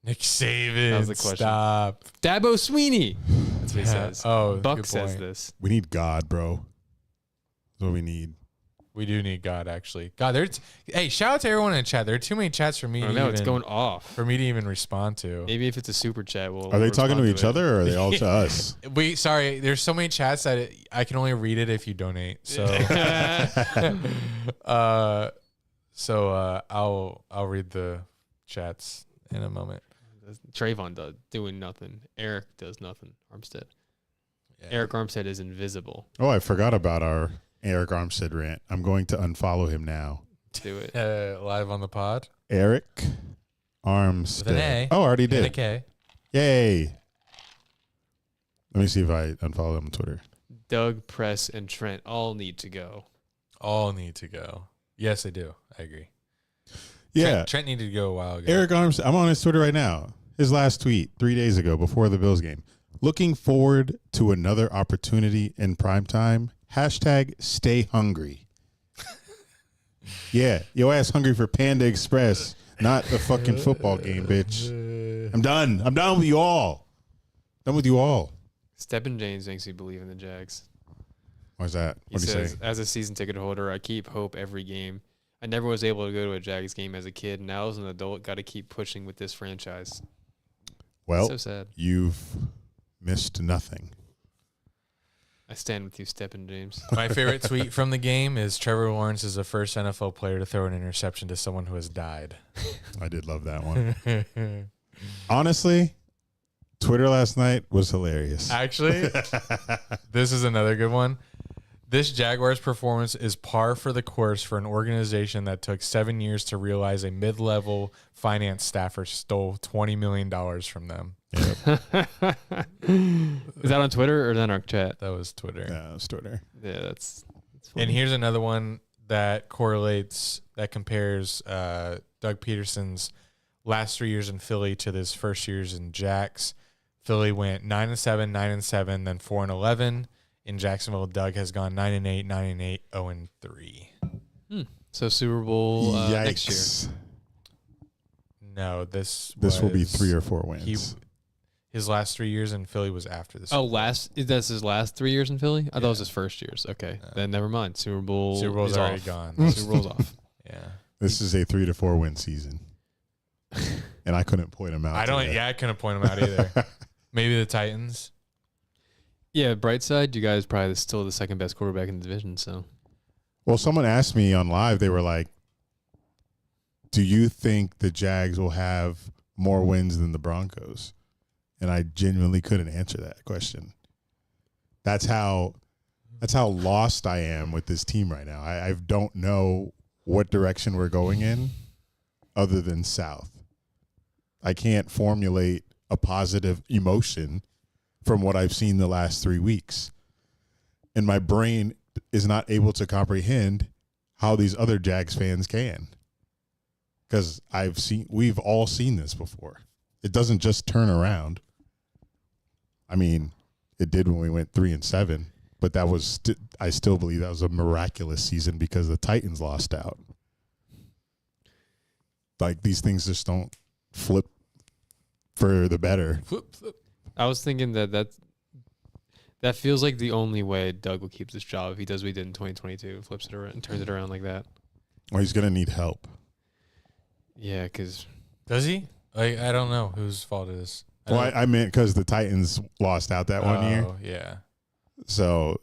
Nick Saban. That was the question. Stop. Dabo Sweeney. That's what he says. Oh, Buck good says point. this. We need God, bro. That's what we need. We do need God, actually. God, hey, shout out to everyone in the chat. There are too many chats for me. I know it's going off. For me to even respond to. Maybe if it's a super chat, we'll. Are they talking to respond each it. other or are they all to us? Sorry, there's so many chats that I can only read it if you donate. So, I'll read the chats in a moment. Trayvon does doing nothing. Eric does nothing. Armstead. Yeah. Eric Armstead is invisible. Oh, I forgot about our Eric Armstead rant. I'm going to unfollow him now. Do it. Live on the pod. Eric Armstead. With an A. Oh, I already And a did. K. Yay. Let me see if I unfollow him on Twitter. Doug, Press, and Trent all need to go. All need to go. Yes, they do. I agree. Yeah. Trent needed to go a while ago. Eric Armstead. I'm on his Twitter right now. His last tweet 3 days ago before the Bills game. Looking forward to another opportunity in primetime. # stay hungry. Yeah. Your ass hungry for Panda Express, not a fucking football game, bitch. I'm done. I'm done with you all. Done with you all. Steppen James makes me believe in the Jags. Why's that? He What do you says, say? as a season ticket holder, I keep hope every game. I never was able to go to a Jags game as a kid. Now as an adult, got to keep pushing with this franchise. Well, So sad. you've missed nothing. I stand with you, Steppen James. My favorite tweet from the game is Trevor Lawrence is the first NFL player to throw an interception to someone who has died. I did love that one. Honestly, Twitter last night was hilarious. Actually, this is another good one. This Jaguars performance is par for the course for an organization that took 7 years to realize a mid-level finance staffer stole $20 million from them. Is that on Twitter or is that on our chat? That was Twitter. Yeah, it was Twitter. Yeah, that's And here's another one that compares Doug Peterson's last 3 years in Philly to his first years in Jax. Philly went 9-7, 9-7, then 4-11. In Jacksonville, Doug has gone 9-8, 9-8, 0-3. So Super Bowl next year. Yikes. No, this This will be was- 3 or 4 wins. His last 3 years in Philly was after this. Oh, that's his last 3 years in Philly? I thought it was his first years. Okay, then never mind. Super Bowl's Bowl's already off. gone. Super Bowl's off. Yeah, This is a 3 to 4 win season. And I couldn't point him out. I don't. today. Yeah, I couldn't point him out either. Maybe the Titans. Yeah, bright side, you guys probably still the second best quarterback in the division. So Well, someone asked me on live, they were like, do you think the Jags will have more wins than the Broncos? And I genuinely couldn't answer that question. That's how lost I am with this team right now. I don't know what direction we're going in other than south. I can't formulate a positive emotion from what I've seen the last 3 weeks. And my brain is not able to comprehend how these other Jags fans can. Because we've all seen this before. It doesn't just turn around. I mean, it did when we went 3-7, but that was I still believe that was a miraculous season because the Titans lost out. Like, these things just don't flip for the better. Flip. I was thinking that feels like the only way Doug will keep this job if he does what he did in 2022, flips it around and turns it around like that. Well, he's going to need help. Yeah, because Does he? I don't know whose fault it is. Well, I meant because the Titans lost out that 1 year. Oh, yeah. So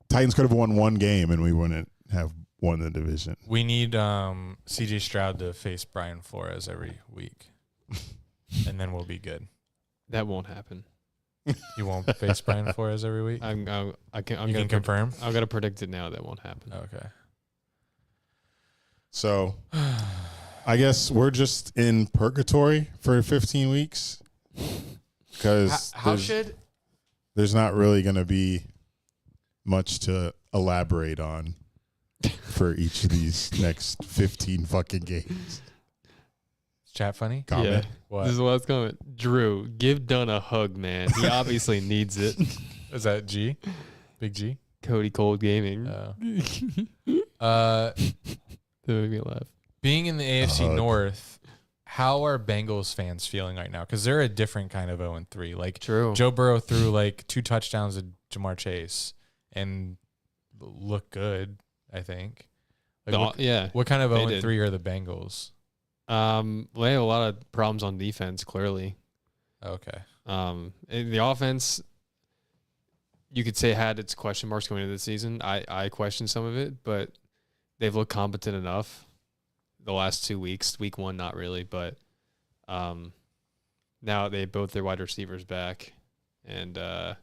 Titans could have won 1 game and we wouldn't have won the division. We need C.J. Stroud to face Brian Flores every week, and then we'll be good. that won't happen. You won't face Brian Flores every week? I'm You gonna can confirm? I'm gonna predict it now. That won't happen. Okay. So I guess we're just in purgatory for 15 weeks because How should there's not really going to be much to elaborate on for each of these next 15 fucking games. chat funny? Comment. What? This is the last comment. Drew, give Dunn a hug, man. He obviously needs it. Is that G? Big G? Cody Cold Gaming. Uh, That made me laugh. being in the AFC hug. North, how are Bengals fans feeling right now? Because they're a different kind of 0-3. Like True. Joe Burrow threw like 2 touchdowns to Jamar Chase and looked good, I think. Like what kind of they 0-3 are the Bengals? They have a lot of problems on defense, clearly. Okay. And the offense, you could say, had its question marks going into the season. I questioned some of it, but they've looked competent enough the last 2 weeks. Week 1, not really, but now they both their wide receivers back. And but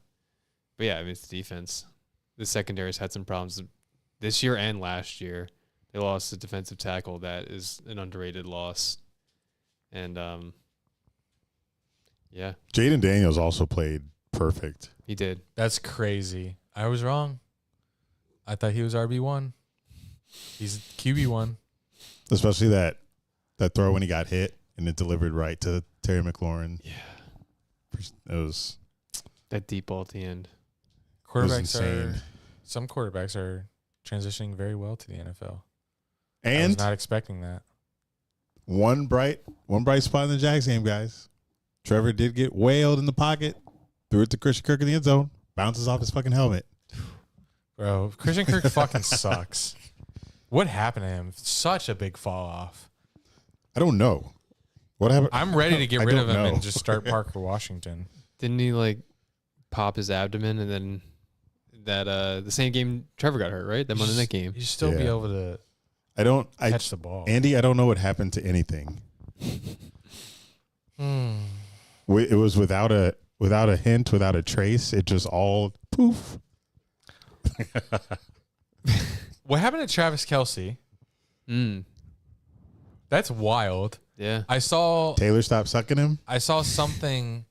yeah, I mean, it's the defense. The secondary's had some problems this year and last year. They lost a defensive tackle that is an underrated loss. And yeah, Jaden Daniels also played perfect. he did. That's crazy. I was wrong. I thought he was RB1. He's QB1. Especially that throw when he got hit and it delivered right to Terry McLaurin. Yeah. It was That deep ball at the end. insane. Some quarterbacks are transitioning very well to the NFL. I And was not expecting that. one bright spot in the Jags game, guys. Trevor did get wailed in the pocket, threw it to Christian Kirk in the end zone, bounces off his fucking helmet. Bro, Christian Kirk fucking sucks. What happened to him? Such a big fall off. I don't know. What happened? I'm ready to get I rid of don't him know. and just start Parker Washington. Didn't he like pop his abdomen and then that the same game Trevor got hurt, right? That Monday night game. You should still be Yeah. able to I catch the ball. Andy, I don't know what happened to anything. Hmm. It was without a hint, without a trace. It just all poof. What happened to Travis Kelce? That's wild. Yeah. I saw Taylor stopped sucking him. something,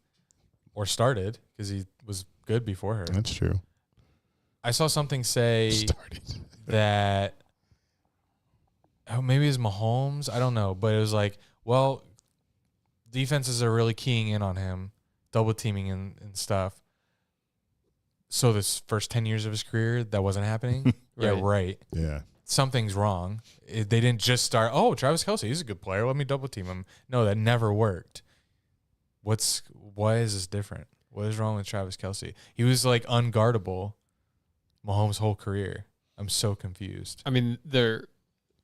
or started, because he was good before her. That's true. I saw something say Started. that, maybe it's Mahomes. I don't know. But it was like, well, defenses are really keying in on him, double teaming and stuff. So this first 10 years of his career, that wasn't happening? Yeah, Right. right. Yeah. Something's wrong. They didn't just start, oh, Travis Kelce, he's a good player. Let me double team him. No, that never worked. Why is this different? What is wrong with Travis Kelce? He was like unguardable Mahomes' whole career. I'm so confused. I mean, there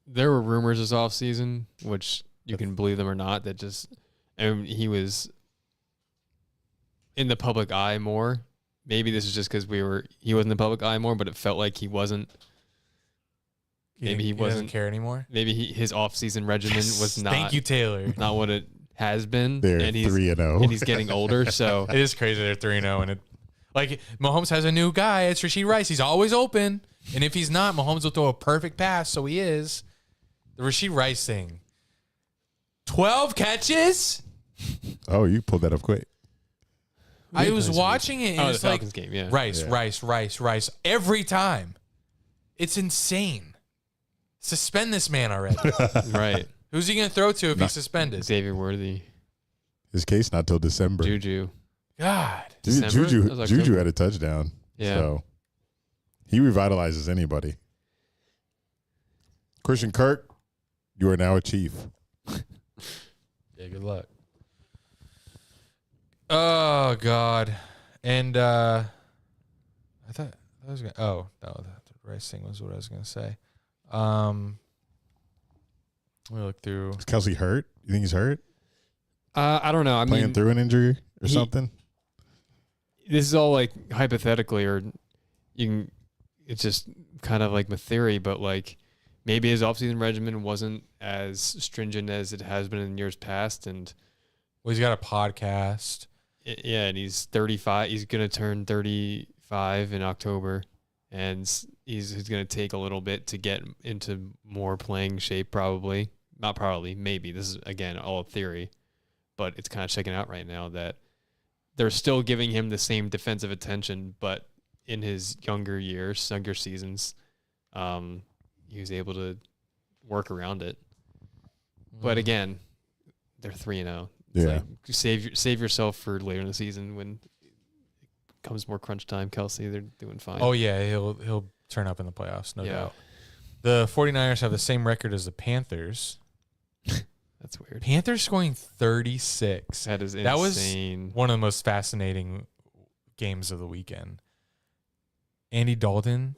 were rumors this offseason, which you can believe them or not, that just he was in the public eye more. Maybe this is just because he was in the public eye more, but it felt like he wasn't. Maybe he doesn't wasn't care anymore. Maybe his off-season regimen was not. Thank you, Taylor. Not what it has been. They're and he's 3-0. and he's getting older. So It is crazy they're 3-0, and it like Mahomes has a new guy. It's Rashee Rice. He's always open, and if he's not, Mahomes will throw a perfect pass. So he is. The Rashee Rice thing. 12 catches. Oh, you pulled that up quick. I was watching it, and the it's like Falcons game, yeah. Rice, Yeah. Rice every time. It's insane. Suspend this man already. Right. Who's he going to throw to if he's suspended? Xavier Worthy, His case not till December. Juju. God. December? That was Juju October. had a touchdown. Yeah. So he revitalizes anybody. Christian Kirk, you are now a Chief. Yeah, good luck. Oh God. And I thought I was gonna the Rice thing was what I was gonna say. Let me look through. Is Kelsey hurt? You think he's hurt? I don't know. I Playing mean, through an injury or he- something? this is all like hypothetically, or you can. It's just kind of like my theory, but like maybe his offseason regimen wasn't as stringent as it has been in years past, and Well, he's got a podcast. yeah, and he's 35. He's gonna turn 35 in October, and he's gonna take a little bit to get into more playing shape. Probably, not probably, maybe. This is again all theory, but it's kind of checking out right now that they're still giving him the same defensive attention, but in his younger seasons, he was able to work around it. But again, they're 3-0. Yeah. Save yourself for later in the season when it comes more crunch time. Kelsey, they're doing fine. Oh yeah, he'll turn up in the playoffs, no Yeah. doubt. The 49ers have the same record as the Panthers. That's weird. Panthers scoring 36. That is insane. That was one of the most fascinating games of the weekend. Andy Dalton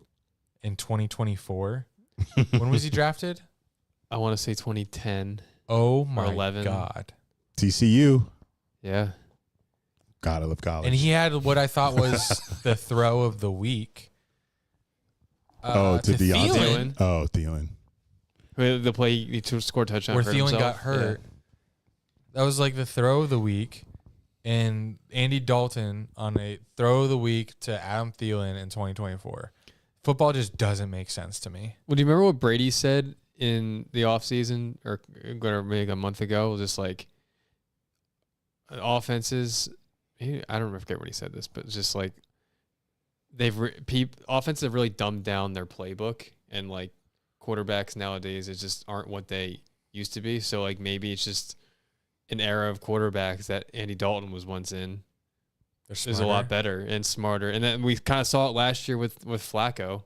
in 2024. When was he drafted? I want to say 2010. Oh my 11. God. TCU. Yeah. God, I love college. And he had what I thought was the throw of the week. to Deontay. Thielen, Oh, Thielen. The play he scored a touchdown. where hurt Thielen himself. got hurt. Yeah. That was like the throw of the week. And Andy Dalton on a throw of the week to Adam Thielen in 2024. Football just doesn't make sense to me. Well, do you remember what Brady said in the offseason or maybe a month ago? Just like offenses, I don't forget when he said this, but it's just like offenses have really dumbed down their playbook, and like quarterbacks nowadays just aren't what they used to be. So like maybe it's just an era of quarterbacks that Andy Dalton was once in is a lot better and smarter. And then we kind of saw it last year with Flacco.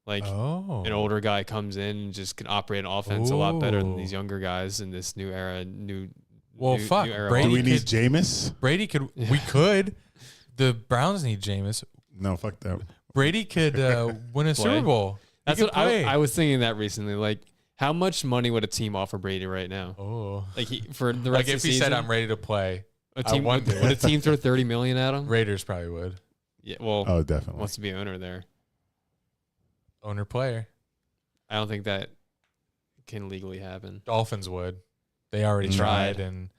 Like an older guy comes in and just can operate an offense a lot better than these younger guys in this new era. New era. Brady, do we need Jameis? Brady could. Yeah. We could. The Browns need Jameis. No, fuck that. Brady could win a Super Bowl. That's what I was thinking that recently. Like, how much money would a team offer Brady right now? Oh, like for the rest of the season. Like if he said, "I'm ready to play," would a team throw $30 million at him? Raiders probably would. Yeah, well, oh, definitely wants to be owner there. Owner player. I don't think that can legally happen. Dolphins would. They already tried, and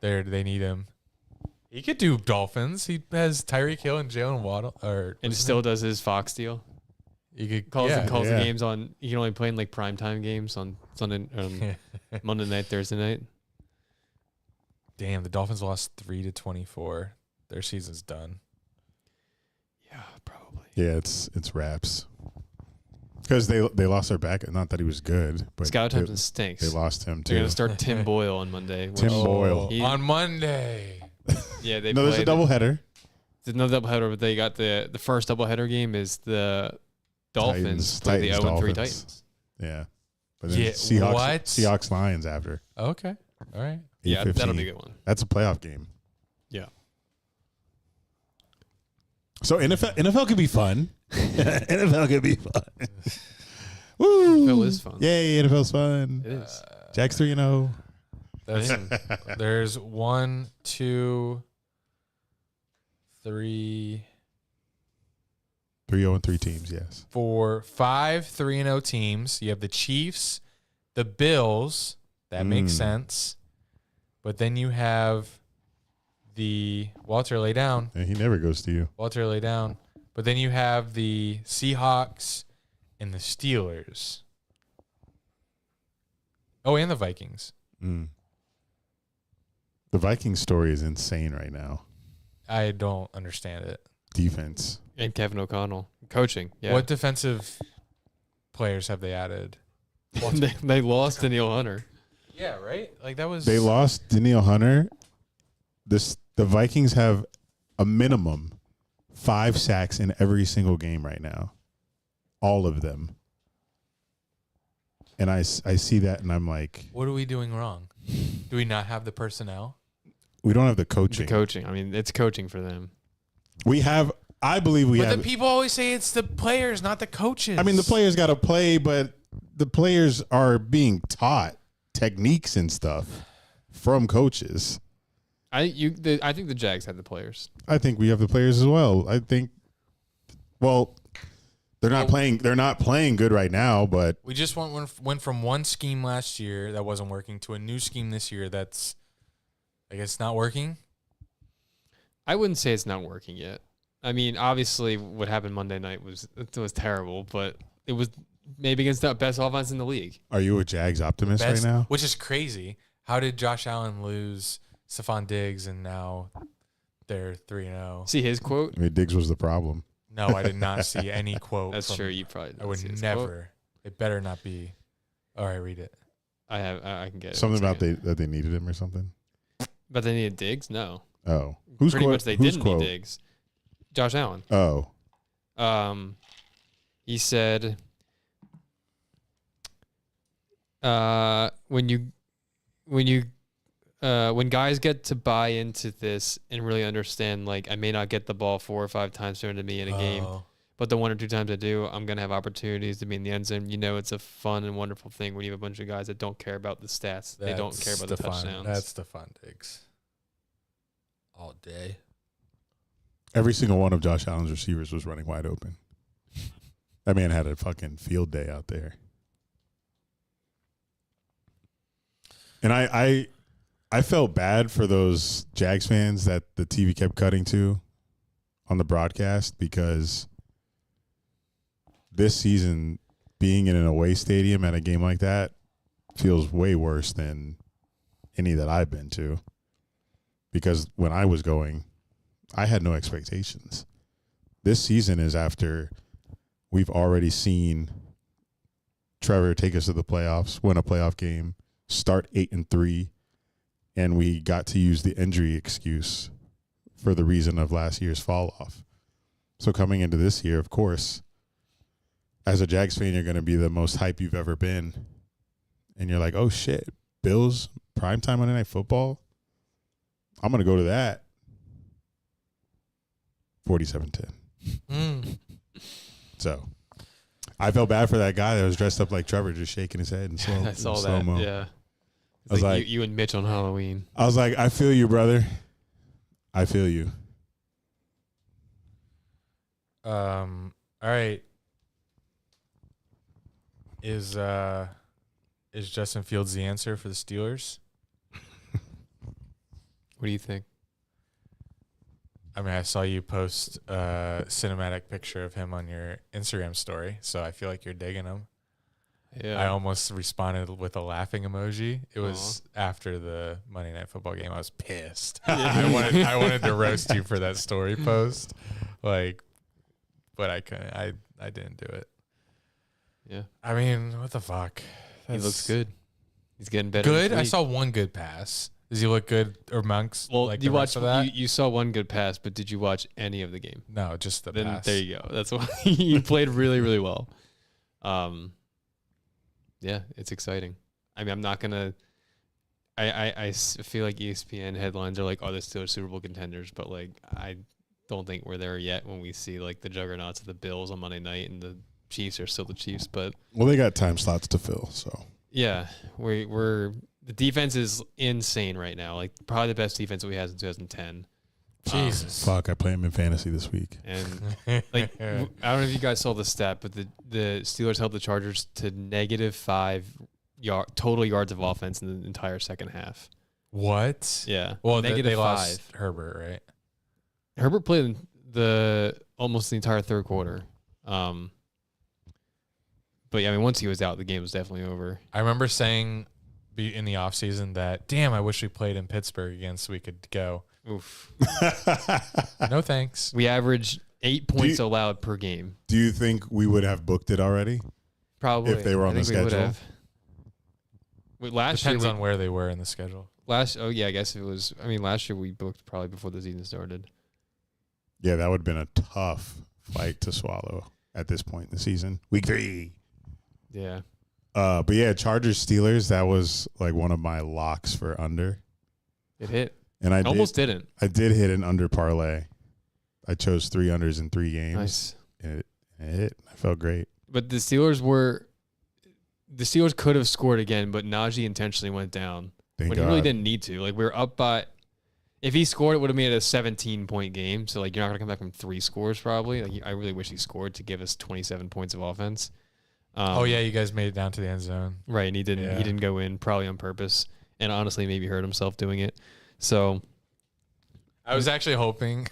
they need him. He could do Dolphins. He has Tyreek Hill and Jalen Waddle, and still does his Fox deal. He could calls the games on. He can only play in like primetime games on Sunday, Monday night, Thursday night. Damn, the Dolphins lost 3-24. Their season's done. Yeah, probably. Yeah, it's wraps. Because they lost their back. Not that he was good, but Scout Thompson stinks. They lost him too. They're gonna start Tim Boyle on Monday. Boyle on Monday. Yeah, they. No, there's a doubleheader. There's no doubleheader, but they got the first doubleheader game is the Dolphins play the 0-3 Titans. Yeah, but then Seahawks Lions after. Okay, all right. Yeah, that'll be a good one. That's a playoff game. Yeah. So NFL could be fun. NFL could be fun. Woo! NFL is fun. Yay, NFL's fun. It is. Jags 3-0. There's 1, 2, 3. 3-0-3 teams, yes. 4, 5 3-0 teams. You have the Chiefs, the Bills. That makes sense. But then you have the Walter lay down. And he never goes to you. Walter lay down. But then you have the Seahawks and the Steelers. Oh, and the Vikings. Mm. The Vikings story is insane right now. I don't understand it. Defense. And Kevin O'Connell. Coaching. Yeah. What defensive players have they added? they lost Danielle Hunter. Yeah, right? Like that was. They lost Danielle Hunter. The Vikings have a minimum 5 sacks in every single game right now. All of them. And I see that and I'm like, what are we doing wrong? Do we not have the personnel? We don't have the coaching. I mean, it's coaching for them. I believe we have. But the people always say it's the players, not the coaches. I mean, the players got to play, but the players are being taught techniques and stuff from coaches. I think the Jags had the players. I think we have the players as well. I think. Well, they're not playing. They're not playing good right now. But we just went from one scheme last year that wasn't working to a new scheme this year that's, I guess, not working. I wouldn't say it's not working yet. I mean, obviously, what happened Monday night was terrible, but it was maybe against the best offense in the league. Are you a Jags optimist right now? Which is crazy. How did Josh Allen lose Stephon Diggs and now they're 3-0? See his quote? I mean, Diggs was the problem. No, I did not see any quote. That's true. You probably didn't. I would never. It better not be. All right, read it. I can get it. Something about that they needed him or something. But they needed Diggs? No. Oh. Pretty much they didn't need Diggs. Josh Allen. Oh. He said, when guys get to buy into this and really understand, like, I may not get the ball 4 or 5 times thrown to me in a game, but the 1 or 2 times I do, I'm going to have opportunities to be in the end zone. You know, it's a fun and wonderful thing when you have a bunch of guys that don't care about the stats. They don't care about the touchdowns. That's the fun Diggs. All day. Every single one of Josh Allen's receivers was running wide open. That man had a fucking field day out there. And I felt bad for those Jags fans that the TV kept cutting to on the broadcast, because this season, being in an away stadium at a game like that feels way worse than any that I've been to. Because when I was going, I had no expectations. This season is after we've already seen Trevor take us to the playoffs, win a playoff game, start 8-3, and we got to use the injury excuse for the reason of last year's fall off. So coming into this year, of course, as a Jags fan, you're going to be the most hype you've ever been. And you're like, oh, shit, Bills, primetime Monday Night Football? I'm going to go to that. 47-10. So I felt bad for that guy that was dressed up like Trevor, just shaking his head and slow. I saw that. Slow-mo. Yeah. I was like, you and Mitch on Halloween. I was like, I feel you, brother. I feel you. All right. Is Justin Fields the answer for the Steelers? What do you think? I mean, I saw you post a cinematic picture of him on your Instagram story, so I feel like you're digging him. Yeah. I almost responded with a laughing emoji. It was after the Monday Night Football game. I was pissed. I wanted to roast you for that story post, but I couldn't. I didn't do it. Yeah. I mean, what the fuck? He looks good. He's getting better. Good. I saw one good pass. Does he look good or Monks? Well, like you the rest watched. of that? You saw one good pass, but did you watch any of the game? No, just the Then pass. there you go. That's why you played really, really well. Yeah, it's exciting. I mean, I'm not gonna. I feel like ESPN headlines are like, "Oh, they're still Super Bowl contenders," but like, I don't think we're there yet. When we see like the juggernauts of the Bills on Monday night and the Chiefs are still the Chiefs, but Well, they got time slots to fill, so. yeah, we're the defense is insane right now. Like probably the best defense that we had in 2010. Jesus. Fuck, I play him in fantasy this week. And like I don't know if you guys saw the stat, but the Steelers held the Chargers to -5 total yards of offense in the entire second half. What? Yeah. Well, -5. they lost Herbert, right? Herbert played almost the entire third quarter. But yeah, I mean, once he was out, the game was definitely over. I remember saying in the offseason that, damn, I wish we played in Pittsburgh again so we could go. Oof. No thanks. We averaged 8 points allowed per game. Do you think we would have booked it already? Probably. If they were on the schedule? Last Depends year, on where they were in the schedule. I guess it was. I mean, last year we booked probably before the season started. Yeah, that would have been a tough fight to swallow at this point in the season. Week 3. Yeah. But yeah, Chargers Steelers, that was like one of my locks for under. It hit. And I almost didn't. I did hit an under parlay. I chose 3 unders in 3 games. Nice. And it hit. I felt great. But the Steelers could have scored again, but Najee intentionally went down. Thank But God. he really didn't need to. Like, we were up by – if he scored, it would have made it a 17-point game. So, like, you're not going to come back from 3 scores probably. Like, I really wish he scored to give us 27 points of offense. You guys made it down to the end zone. Right, and he didn't. Yeah. He didn't go in probably on purpose, and honestly, maybe hurt himself doing it. So, I was actually hoping.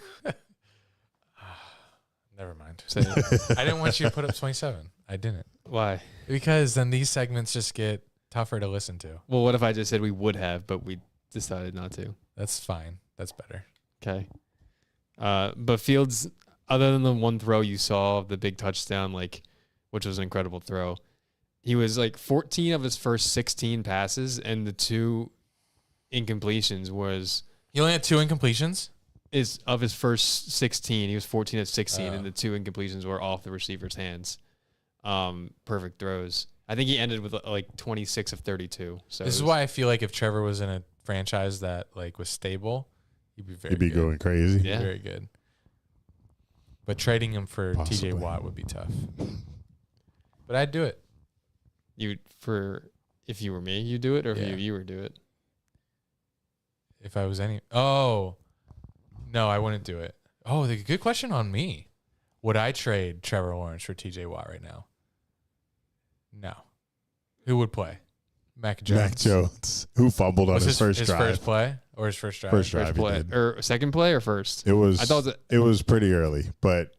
Never mind. say it. I didn't want you to put up 27. I didn't. Why? Because then these segments just get tougher to listen to. Well, what if I just said we would have, but we decided not to? That's fine. That's better. Okay. But Fields, other than the one throw you saw, the big touchdown, which was an incredible throw, he was 14 of his first 16 passes, and the 2 incompletions was He only had 2 incompletions? is of his first 16. He was 14 at 16, and the 2 incompletions were off the receiver's hands. Perfect throws. I think he ended with like 26 of 32. So This is why I feel like if Trevor was in a franchise that like was stable, he'd be very good. going crazy. Yeah. Very good. But trading him for Possibly. TJ Watt would be tough. But I'd do it. If you were me, you do it, or Yeah. if you were do it. If I was any. Oh, no, I wouldn't do it. Oh, the good question on me. Would I trade Trevor Lawrence for TJ Watt right now? No. Who would play? Mac Jones. Mac Jones, who fumbled on Was his first drive. first play or his first drive? First drive. First play he did. or second play or first? It was. I thought it was pretty early, but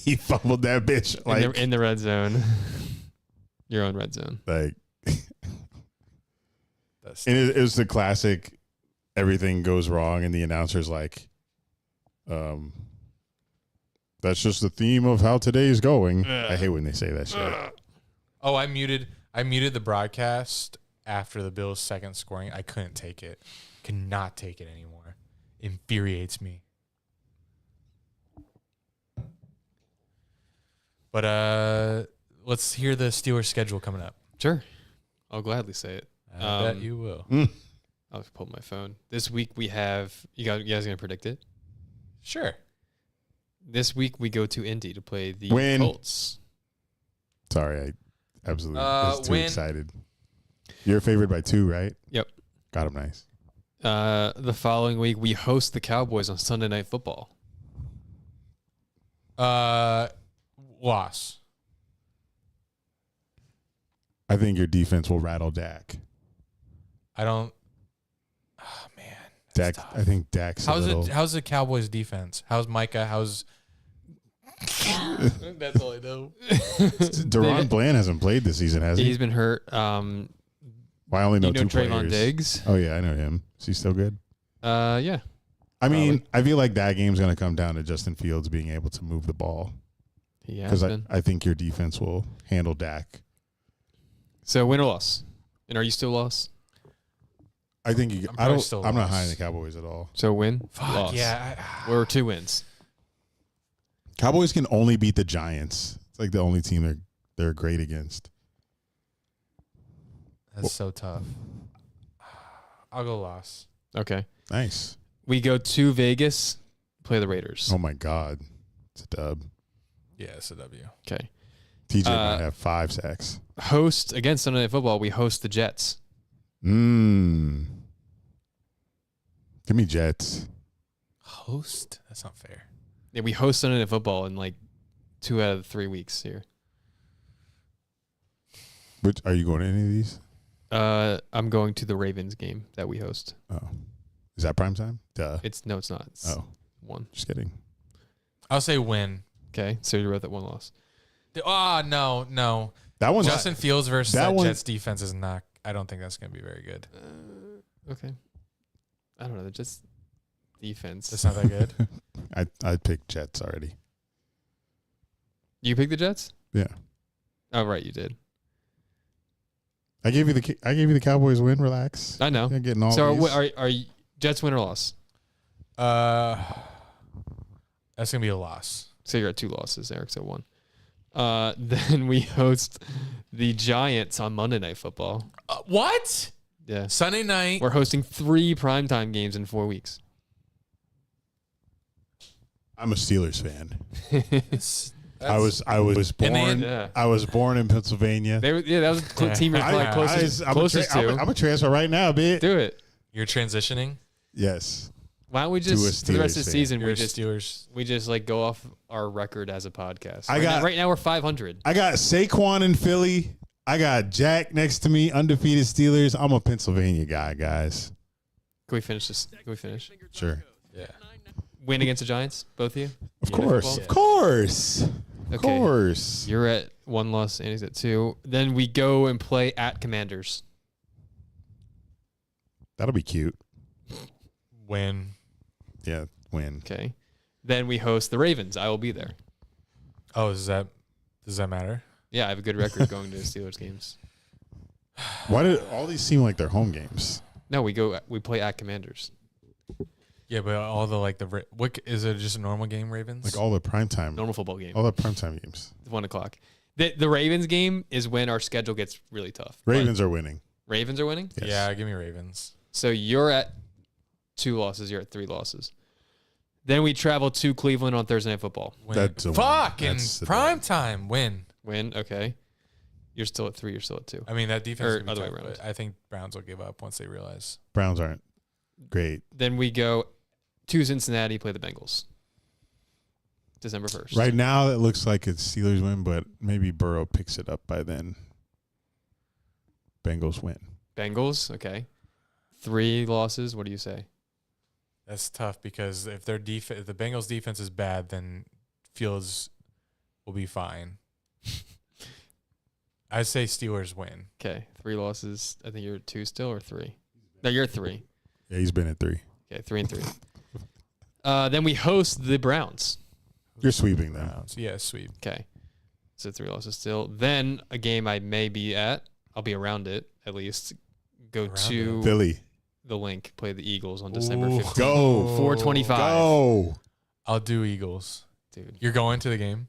he fumbled that bitch like in the red zone. Your own red zone. like. That's And it was the classic. Everything goes wrong, and the announcer's like, "That's just the theme of how today's going." I hate when they say that shit. Oh, I muted the broadcast after the Bills' second scoring. I couldn't take it. Cannot take it anymore. Infuriates me. But let's hear the Steelers' schedule coming up. Sure, I'll gladly say it. I bet you will. I'll pull up my phone. This week we have you guys gonna predict it? Sure. This week we go to Indy to play the Win. Colts. Sorry, I absolutely was too win. excited. You're favored by 2, right? Yep. Got him nice. The following week we host the Cowboys on Sunday Night Football. Loss. I think your defense will rattle Dak. I don't. Oh man, Dak. tough. I think Dak's a little. How's the Cowboys' defense? How's Micah? How's that's all I know. Deron Bland hasn't played this season, has he? He's been hurt. Well, I only know you know 2 Trayvon players. Diggs? Oh yeah, I know him. Is he still good? Yeah. I mean, I feel like that game's going to come down to Justin Fields being able to move the ball He has because been. I think your defense will handle Dak. So win or loss? And are you still lost? I think you. I'm I probably don't. still I'm not lost. high in the Cowboys at all. So win? Fuck Loss. yeah. Or 2 wins. Cowboys can only beat the Giants. It's like the only team they're great against. That's so tough. I'll go loss. Okay. Nice. We go to Vegas, play the Raiders. Oh my God, it's a dub. Yeah, it's a W. Okay. TJ might have 5 sacks. Host against Sunday Night Football. We host the Jets. Give me Jets. Host? That's not fair. Yeah, we host Sunday Night Football in like 2 out of the 3 weeks here. Which are you going to any of these? I'm going to the Ravens game that we host. Oh, is that prime time? Duh. It's not. It's Oh, 1. just kidding. I'll say win. Okay, so you wrote that 1 loss. No. That one's Justin Fields versus that that one- Jets defense is not. I don't think that's going to be very good. Okay. I don't know. They're just defense. That's not that good. I picked Jets already. You picked the Jets? Yeah, Oh, right, you did. I gave you the Cowboys win. Relax. I know. You're getting all So these. are you Jets win or loss? That's going to be a loss. So you're at 2 losses. Eric's at 1. Then we host the Giants on Monday Night Football. What? Yeah. Sunday night. We're hosting 3 primetime games in 4 weeks. I'm a Steelers fan. That's- I was born. Yeah. I was born in Pennsylvania. That was the team you're I- closest I'm to. a transfer right now, bitch. Do it. You're transitioning. Yes. Why don't we To a just for the rest of the Steelers fan. season You're a we Steelers. just like go off our record as a podcast. Right now we're 500. I got Saquon in Philly. I got Jack next to me, undefeated Steelers. I'm a Pennsylvania guy, guys. Can we finish this? Can we finish? Sure. Yeah. Win against the Giants, both of you? Of Monday course. Football? Of course. Of Okay. course. You're at 1 loss, Andy's at 2. Then we go and play at Commanders. That'll be cute. Win. Yeah, win. Okay. Then we host the Ravens. I will be there. Oh, does that matter? Yeah, I have a good record going to Steelers games. Why did all these seem like they're home games? No, we play at Commanders. Yeah, but all the what is it? Just a normal game, Ravens? Like all the primetime, Normal football game. all the primetime games. 1:00. The Ravens game is when our schedule gets really tough. Ravens are winning. Ravens are winning? Yes. Yeah, give me Ravens. So you're at 2 losses. You're at 3 losses. Then we travel to Cleveland on Thursday Night Football. Win. That's a win. Fucking That's the prime time win. Win. Okay. You're still at 3. You're still at 2. I mean, that defense Or is gonna other be way tough, around. but I think Browns will give up once they realize. Browns aren't great. Then we go to Cincinnati, play the Bengals. December 1st. Right now, it looks like it's Steelers win, but maybe Burrow picks it up by then. Bengals win. Bengals. Okay. 3 losses. What do you say? That's tough because if their if the Bengals defense is bad, then Fields will be fine. I say Steelers win. Okay. 3 losses. I think you're at 2 still or 3. No, you're at 3. Yeah, he's been at 3. Okay. 3 and 3. Then we host the Browns. You're sweeping them. Browns. Yeah, sweep. Okay. So 3 losses still. Then a game I may be at. I'll be around it at least. Go Around to Philly. the link. Play the Eagles on December Ooh. 15th. Go. 425. Go. I'll do Eagles. Dude. You're going to the game?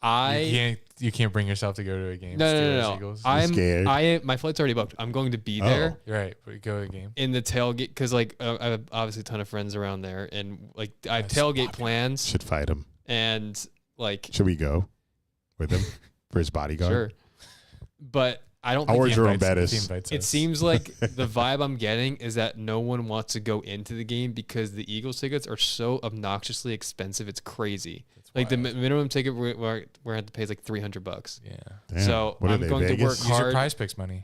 I You can't bring yourself to go to a game. no, Steelers, Eagles. I'm scared? my flight's already booked. I'm going to be there You're right, but go to the game. in the tailgate because I have obviously a ton of friends around there and I have That's tailgate popular. plans Should fight him. and Should we go with him for his bodyguard? sure, but I don't I'll think order He Jerome invites- Bettis. he invites it us. seems like the vibe I'm getting is that no one wants to go into the game because the Eagles tickets are so obnoxiously expensive. It's crazy. That's Like the wild. minimum ticket we're going to have to pay is like $300. Yeah. Damn. So What are I'm they, going to Vegas? work Use your hard. prize picks money.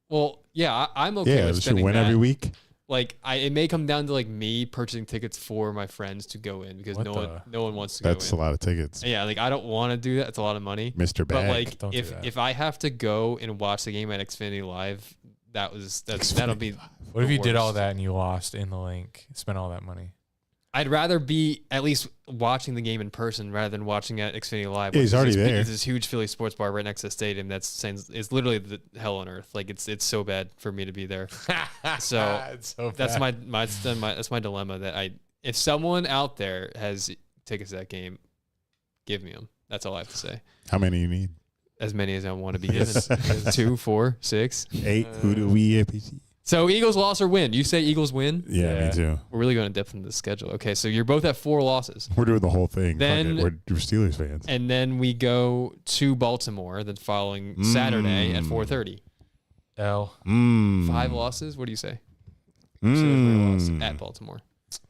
Well, yeah, I'm okay Yeah, with we should spending win that. every week. Like it may come down to like me purchasing tickets for my friends to go in because What no one wants to That's a go in. lot of tickets. Yeah, like I don't want to do that. It's a lot of money. Mr. But Bag. like Don't do if that. if I have to go and watch the game at Xfinity Live, that'll be. What if you did all worst. that and you lost in the link? Spent all that money. I'd rather be at least watching the game in person rather than watching at Xfinity Live. Yeah, he's which is already there. It's this huge Philly sports bar right next to the stadium. It's literally the hell on earth. Like it's so bad for me to be there. So It's so that's bad. that's my dilemma. That if someone out there has tickets to that game, give me them. That's all I have to say. How many you need? As many as I want to be given. 2, 4, 6. 8. Who do we APC? So Eagles loss or win? You say Eagles win? Yeah, Yeah. me too. We're really going in depth into the schedule. Okay, so you're both at 4 losses. We're doing the whole thing. Then- Fuck it. We're Steelers fans. And then we go to Baltimore the following Saturday at 4:30. L 5 losses. What do you say? Steelers loss at Baltimore.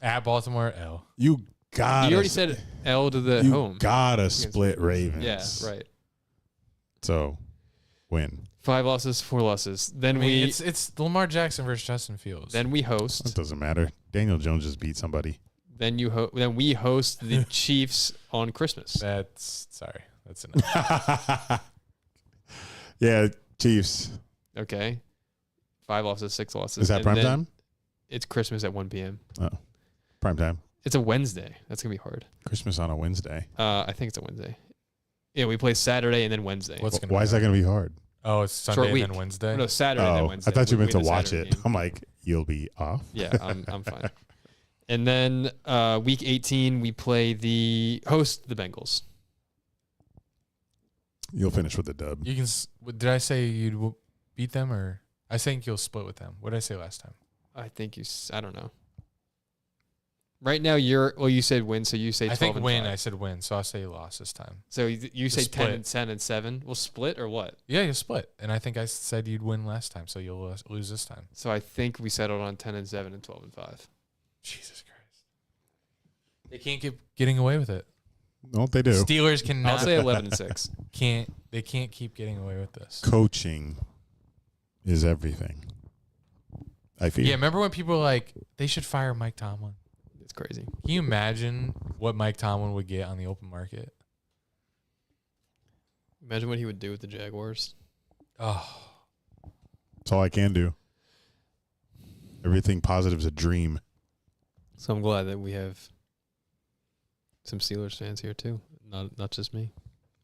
at Baltimore. L. You gotta. You already said L to the you home. gotta split Ravens. Yeah, right. So, win. 5 losses, 4 losses. Then I mean, we it's Lamar Jackson versus Justin Fields. then we That host. doesn't matter. Daniel Jones just beat somebody. Then we host the Chiefs on Christmas. That's enough. Yeah, Chiefs. Okay. 5 losses, 6 losses. Is that And prime then time? It's Christmas at 1 p.m. Oh, prime time. It's a Wednesday. That's gonna be hard. Christmas on a Wednesday. I think it's a Wednesday. Yeah, we play Saturday and then Wednesday. What's gonna Why be is that hard? going to be hard? Oh, it's Short Sunday and week. then Wednesday. No, Saturday and then Oh, Wednesday. I thought you We meant to win the watch Saturday it. game. I'm like, you'll be off. Yeah, I'm fine. And then week 18 we play the Bengals. You'll finish with a dub. You can. Did I say you'd beat them, or I think you'll split with them? What did I say last time? I think I don't know. Right now you said win, so you say 12 I think and win. 5. I said win, so I'll say loss this time. So you say 10 split. and 10 and 7. We'll split or what? Yeah, you'll split. And I think I said you'd win last time, so you'll lose this time. So I think we settled on 10 and 7 and 12 and 5. Jesus Christ. They can't keep getting away with it. No, they do. Steelers I'll cannot. say 11 and 6. They can't keep getting away with this. Coaching is everything. I feel. Yeah, remember when people were like, they should fire Mike Tomlin? It's crazy. Can you imagine what Mike Tomlin would get on the open market? Imagine what he would do with the Jaguars. Oh, That's all I can do. Everything positive is a dream. So I'm glad that we have some Steelers fans here too, not just me.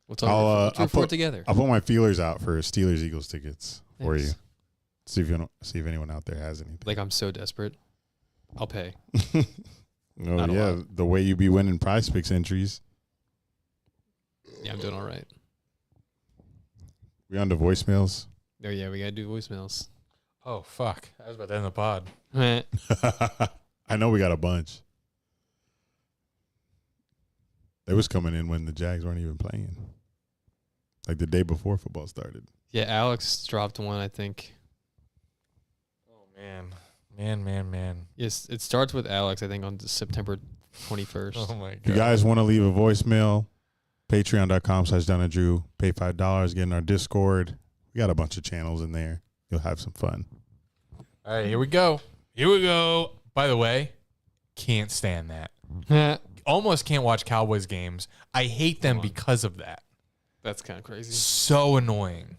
Let's I'll root for it put together. I'll put my feelers out for Steelers Eagles tickets for you. Thanks. See if anyone out there has anything. Like, I'm so desperate. I'll pay. Oh Not a yeah, lot. the way you be winning Prize Picks entries. Yeah, I'm doing all right. We on to voicemails. Oh, yeah, we got to do voicemails. Oh, fuck. I was about to end the pod. I know we got a bunch. They was coming in when the Jags weren't even playing. Like the day before football started. Yeah, Alex dropped one, I think. Oh, man. Man. Yes, it starts with Alex, I think, on September 21st. Oh, my God. If you guys want to leave a voicemail, patreon.com/DunandDrew. Pay $5. Get in our Discord. We got a bunch of channels in there. You'll have some fun. All right, here we go. By the way, can't stand that. Almost can't watch Cowboys games. I hate them because of that. That's kind of crazy. So annoying.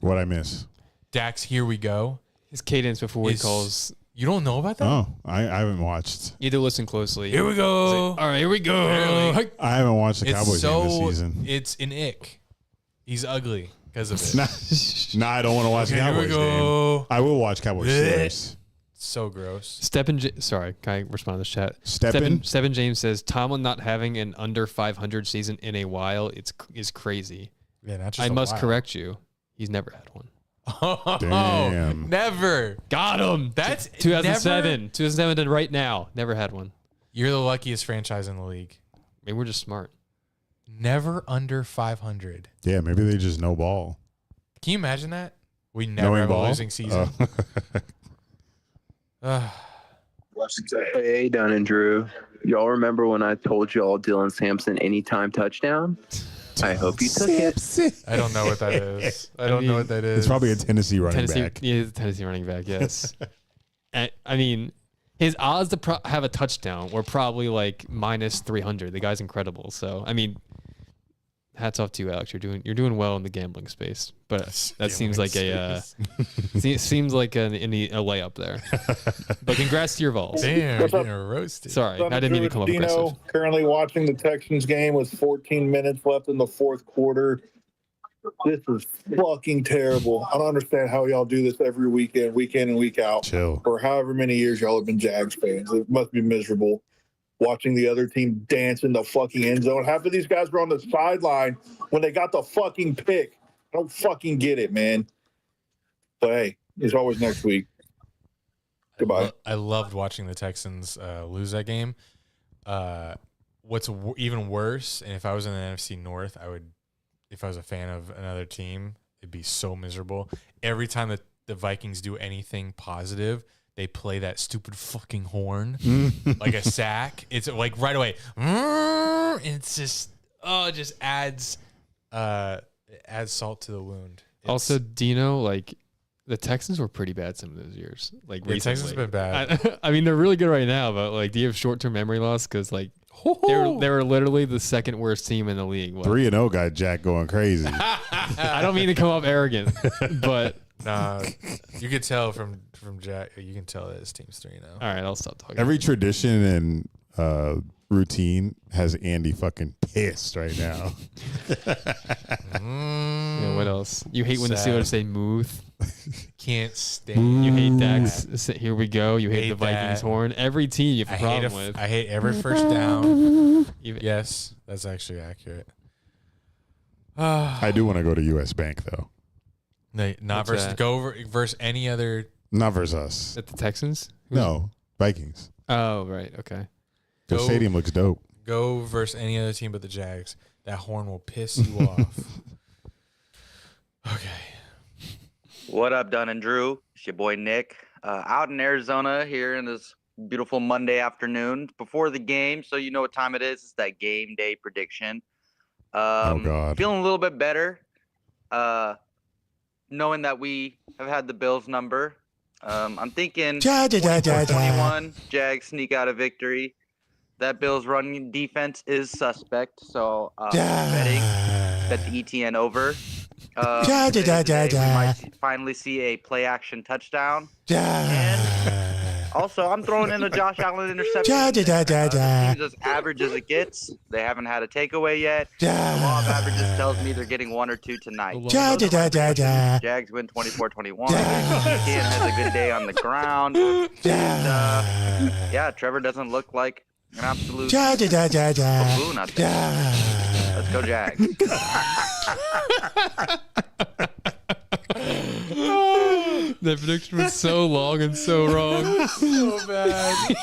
What'd I miss? Dax, here we go. His cadence before he calls. You don't know about that? Oh, I haven't watched. You have to listen closely. Here we go. All right, here we go. Barely. I haven't watched the It's Cowboys game this so season. it's an ick. He's ugly because of it. Nah, I don't want to watch the Here we Cowboys go. game. I will watch Cowboys Steelers. So gross. Sorry, can I respond to this chat? Steppen? Steppen James says Tomlin not having an under 500 season in a while is crazy. Yeah, not just I a must while. correct you. He's never had one. Oh, Damn. never. Got him. That's 2007. never- 2007 to right now. Never had one. You're the luckiest franchise in the league. Maybe we're just smart. Never under 500. Yeah, maybe they just no ball. Can you imagine that? We never Knowing have ball? a losing season. Hey, Dunn and Drew. Y'all remember when I told y'all Dylan Sampson anytime touchdown? I hope you took it. I don't know what that is. I don't know what that is. It's probably a Tennessee running Tennessee, back. yeah, he's a Tennessee running back. Yes. I mean, his odds to have a touchdown were probably like minus 300. The guy's incredible. So I mean, hats off to you, Alex. You're doing well in the gambling space, but that seems like seems like a layup there. But congrats to your Vols. Damn, we're getting roasted. Sorry, I didn't mean to come up aggressive. Currently watching the Texans game with 14 minutes left in the fourth quarter. This is fucking terrible. I don't understand how y'all do this every weekend, week in and week out. Chill. For however many years y'all have been Jags fans. It must be miserable watching the other team dance in the fucking end zone. Half of these guys were on the sideline when they got the fucking pick. I don't fucking get it, man. But hey, it's always next week. Goodbye. I loved watching the Texans lose that game. What's even worse, and if I was in the NFC North, if I was a fan of another team, it'd be so miserable. Every time that the Vikings do anything positive, they play that stupid fucking horn like a sack. It's like right away. And it's just it just adds salt to the wound. Also, Dino, like the Texans were pretty bad some of those years. Like The recently. Texans been bad. I mean, they're really good right now, but like, do you have short-term memory loss? Because like they were literally the second worst team in the league. Well, 3-0 got Jack going crazy. I don't mean to come off arrogant, but Nah, you could tell from Jack. You can tell that his team's 3-0. all right, I'll stop talking. Every tradition and routine has Andy fucking pissed right now. Yeah, what else? You hate when the Sad. Steelers say "mooth." Can't stand. You hate Dax. Here we go. You hate Hate the Vikings that. horn. Every team you have a problem with. I hate every first down. Even- Yes, that's actually accurate. I do want to go to U.S. Bank, though. Not What's versus that? versus any other. Not versus us. At the Texans? No, Vikings. Oh, right. Okay. The Go- stadium looks dope. Go versus any other team but the Jags. That horn will piss you off. Okay. What up, Dunn and Drew? It's your boy Nick. Out in Arizona here in this beautiful Monday afternoon before the game, so you know what time it is. It's that game day prediction. Oh, God. Feeling a little bit better, knowing that we have had the Bills number. I'm thinking 24-21, Jags sneak out a victory. That Bills running defense is suspect, so betting that's ETN over. Today we might finally see a play action touchdown. And Also, I'm throwing in a Josh Allen interception. This team's as average as it gets. They haven't had a takeaway yet. The law of averages tells me they're getting 1 or 2 tonight. Jags win 24-21. Ken has a good day on the ground. And, yeah, Trevor doesn't look like an absolute baboon out there. Let's go, Jags. That prediction was so long and so wrong. So bad.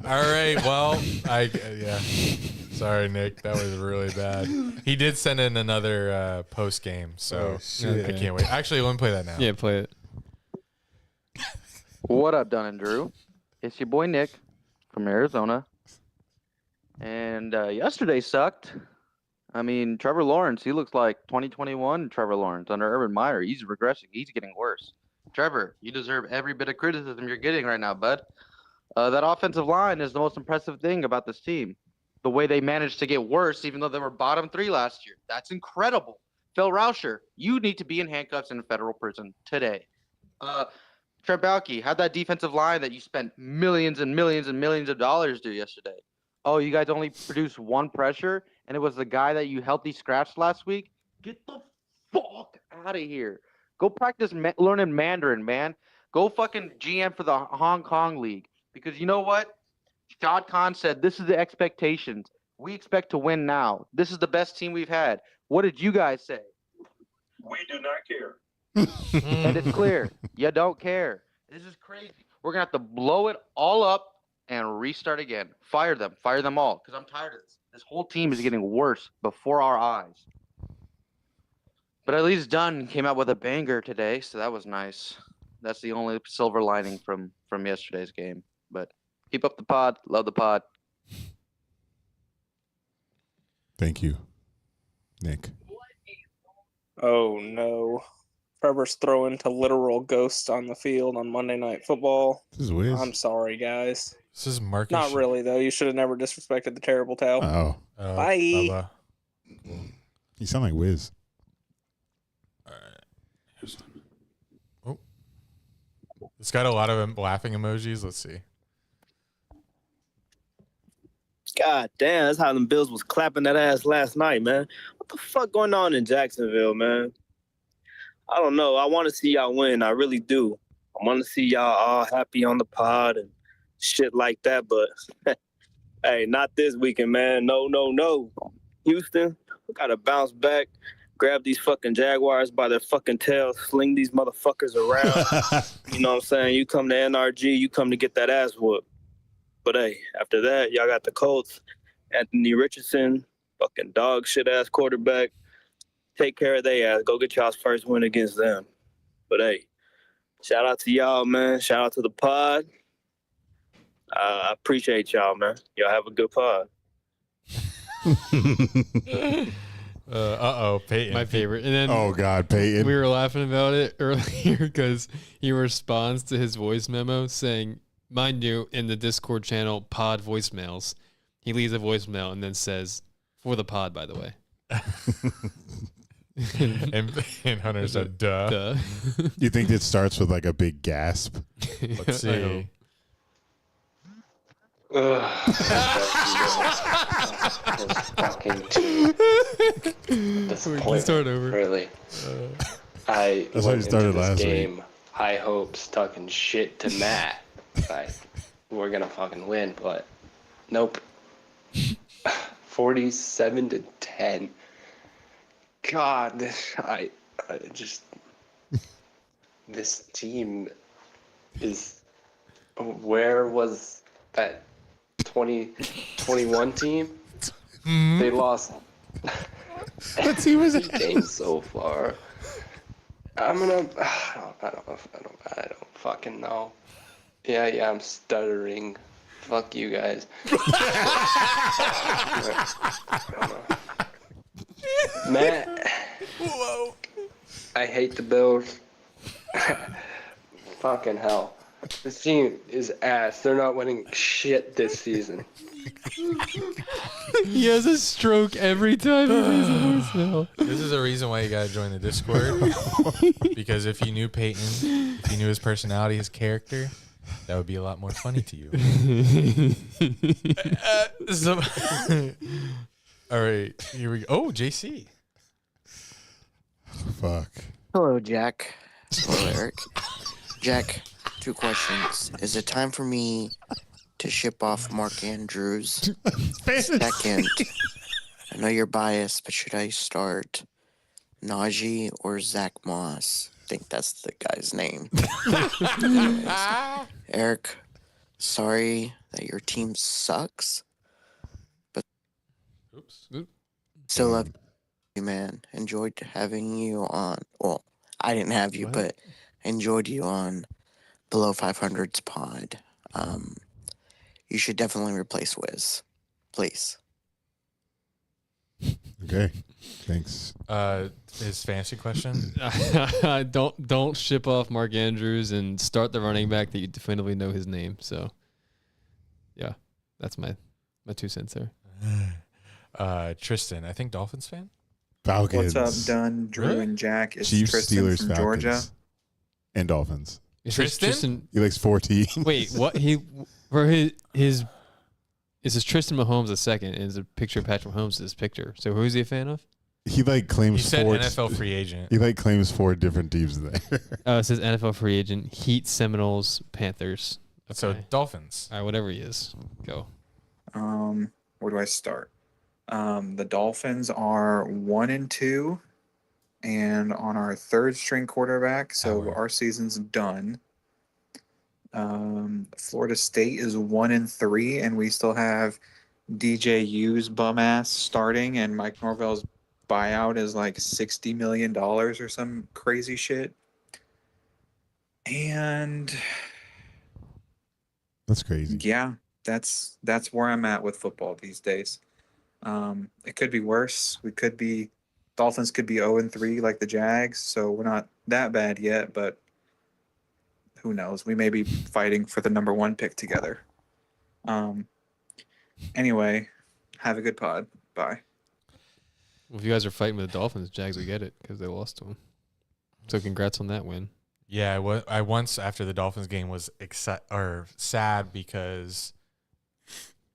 All right. Well, yeah. Sorry, Nick. That was really bad. He did send in another post game, so I can't wait. Actually, let me play that now. Yeah, play it. What up, Dunn and Drew? It's your boy Nick from Arizona. And yesterday sucked. I mean, Trevor Lawrence, he looks like 2021 Trevor Lawrence under Urban Meyer. He's regressing. He's getting worse. Trevor, you deserve every bit of criticism you're getting right now, bud. That offensive line is the most impressive thing about this team. The way they managed to get worse, even though they were bottom 3 last year. That's incredible. Phil Rauscher, you need to be in handcuffs in a federal prison today. Trent Baalke, how'd that defensive line that you spent millions and millions and millions of dollars do yesterday? Oh, you guys only produced 1 pressure, and it was the guy that you healthy scratched last week? Get the fuck out of here. Go practice learning Mandarin, man. Go fucking GM for the Hong Kong League. Because you know what? Shad Khan said, this is the expectations. We expect to win now. This is the best team we've had. What did you guys say? We do not care. And it's clear. You don't care. This is crazy. We're going to have to blow it all up and restart again. Fire them. Fire them all. Because I'm tired of this. This whole team is getting worse before our eyes. But at least Dunn came out with a banger today, so that was nice. That's the only silver lining from yesterday's game. But keep up the pod. Love the pod. Thank you, Nick. Oh, no. Trevor's throwing to literal ghosts on the field on Monday Night Football. This is Wiz. I'm sorry, guys. This is Marcus. Not really, though. You should have never disrespected the terrible towel. Oh, Bye. Bubba. you sound like Wiz. All right. Here's one. Oh. It's got a lot of laughing emojis. Let's see. God damn, that's how them Bills was clapping that ass last night, man. What the fuck going on in Jacksonville, man? I don't know. I want to see y'all win. I really do. I want to see y'all all happy on the pod and shit like that. But, hey, not this weekend, man. No. Houston, we got to bounce back, grab these fucking Jaguars by their fucking tails, sling these motherfuckers around. You know what I'm saying? You come to NRG, you come to get that ass whooped. But, hey, after that, y'all got the Colts, Anthony Richardson, fucking dog shit-ass quarterback. Take care of their ass. Go get y'all's first win against them. But, hey, shout out to y'all, man. Shout out to the pod. I appreciate y'all, man. Y'all have a good pod. Peyton. My favorite. And then Oh, God, Peyton. we were laughing about it earlier because he responds to his voice memo saying, mind you, in the Discord channel, pod voicemails. He leaves a voicemail and then says, for the pod, by the way. and Hunter said, duh. You think it starts with like a big gasp? Let's I see. know. Fucking team. We can start over. Really. I That's how you went started into this last week. game, high hopes, talking shit to Matt. Like, we're gonna fucking win, but nope. 47-10. God, I just this team is. Where was that 2021 team? They lost. What team was it? Games so far. I don't fucking know. Yeah, I'm stuttering. Fuck you guys. Matt. Whoa. I hate the Bills. Fucking hell. This team is ass. They're not winning shit this season. He has a stroke every time he leaves a voicemail. This is a reason why you gotta join the Discord. Because if you knew Peyton, if you knew his personality, his character, that would be a lot more funny to you. All right, here we go. Oh, JC. Fuck. Hello, Jack. Hello, Eric. Jack, 2 questions. Is it time for me to ship off Mark Andrews? Second, I know you're biased, but should I start Najee or Zach Moss? I think that's the guy's name. Anyways, Eric, sorry that your team sucks, but still love you, man. Enjoyed having you on. Well, I didn't have you, but enjoyed you on Below 500's pod. You should definitely replace Wiz, please. Okay, thanks. His fantasy question. Don't ship off Mark Andrews and start the running back that you definitively know his name. So, yeah, that's my 2 cents there. Tristan, I think Dolphins fan. Falcons. What's up, Dunn, Drew, Really? and Jack? It's Chiefs, Tristan Steelers, from Falcons, Georgia. and Dolphins. Tristan? He likes 4 teams. Wait, what? He for his this is Tristan Mahomes the second, and is a picture of Patrick Mahomes his picture. So who is he a fan of? He claims He said 4 NFL free agent. He claims 4 different teams there. It says NFL free agent: Heat, Seminoles, Panthers. So Dolphins. All right, whatever he is, go. Where do I start? The Dolphins are 1-2, and on our 3rd string quarterback, so our season's done. Florida State is 1-3, and we still have DJU's bum ass starting, and Mike Norvell's buyout is like $60 million or some crazy shit. And That's crazy. yeah, that's where I'm at with football these days. It could be worse. Dolphins could be 0-3 like the Jags, so we're not that bad yet, but who knows? We may be fighting for the number 1 pick together. Anyway, have a good pod. Bye. Well, if you guys are fighting with the Dolphins, Jags will get it because they lost to them. So congrats on that win. Yeah, I once after the Dolphins game was sad because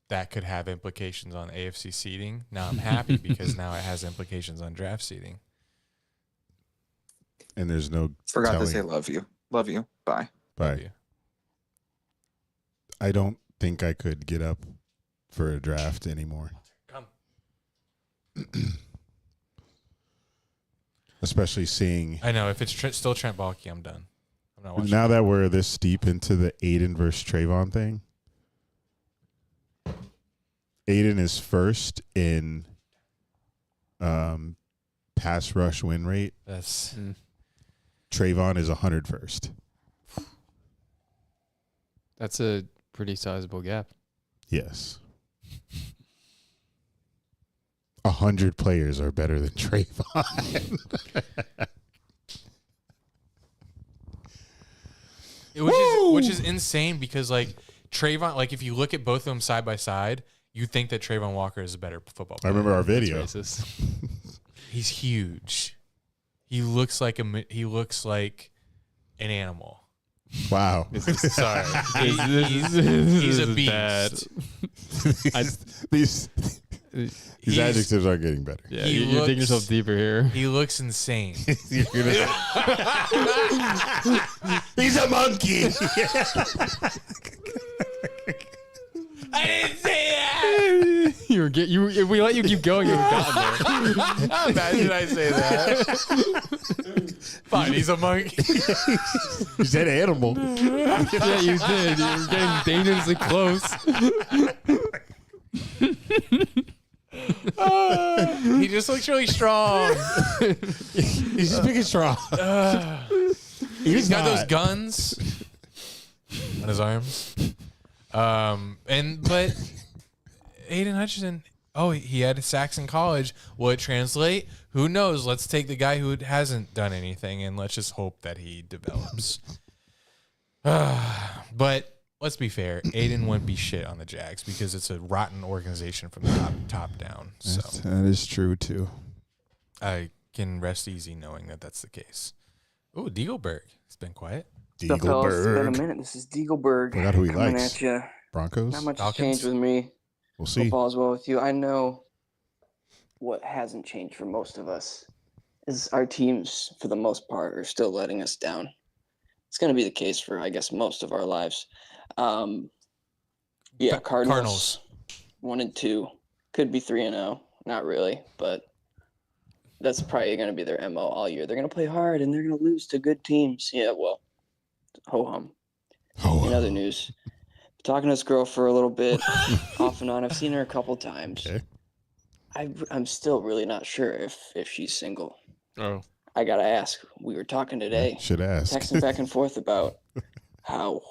that could have implications on AFC seeding. Now I'm happy because now it has implications on draft seeding. And there's no Forgot to telling. say love you. Love you. Bye. Bye. I don't think I could get up for a draft anymore. Come. Especially seeing. I know if it's still Trent Baalke, I'm done. I'm not watching. Now that we're this deep into the Aiden versus Trayvon thing, Aiden is first in pass rush win rate. That's Trayvon is 101st. That's a pretty sizable gap. Yes. 100 players are better than Trayvon. Which is insane because like Trayvon, like if you look at both of them side by side, you think that Trayvon Walker is a better football player. I remember our video. He's huge. He looks like an animal. Wow. Sorry. He's a beast. These adjectives are getting better. Yeah, you're digging yourself deeper here. He looks insane. He's a monkey. I didn't say that. If we let you keep going, you would have gotten there. How bad did I say that? Fine, he's a monkey. You said animal. Yeah, you did. You were getting dangerously close. He just looks really strong. He's just big and strong. He's got those guns on his arms. But Aiden Hutchinson, he had sacks in college. Will it translate? Who knows? Let's take the guy who hasn't done anything and let's just hope that he develops. But let's be fair. Aiden wouldn't be shit on the Jags because it's a rotten organization from the top down. So That is true, too. I can rest easy knowing that that's the case. Ooh, Diegelberg. It's been quiet. What's up, fellas? It's been a Diegelberg. minute. This is Diegelberg. Forgot who he coming likes. at you. Broncos? Not much has Falcons? changed with me. We'll see. Football as well with you. I know what hasn't changed for most of us is our teams, for the most part, are still letting us down. It's going to be the case for, I guess, most of our lives. Yeah, Cardinals 1-2, could be 3-0. Not really, but that's probably going to be their MO all year. They're going to play hard and they're going to lose to good teams. Yeah, well, ho-hum. In other news, talking to this girl for a little bit, off and on. I've seen her a couple times. Okay. I'm still really not sure if she's single. Oh. I gotta ask. We were talking today. Should ask. Texting back and forth about how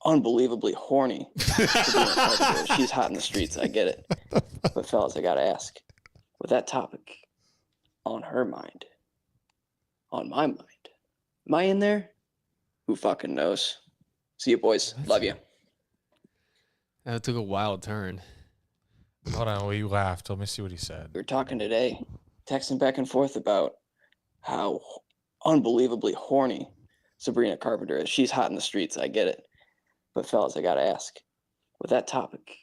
unbelievably horny she's hot in the streets. I get it. But fellas, I gotta ask. With that topic on her mind, on my mind, am I in there? Who fucking knows? See you, boys. Love you. That took a wild turn. Hold on, we laughed. Let me see what he said. We were talking today, texting back and forth about how unbelievably horny Sabrina Carpenter is. She's hot in the streets. I get it. But fellas, I gotta ask. With that topic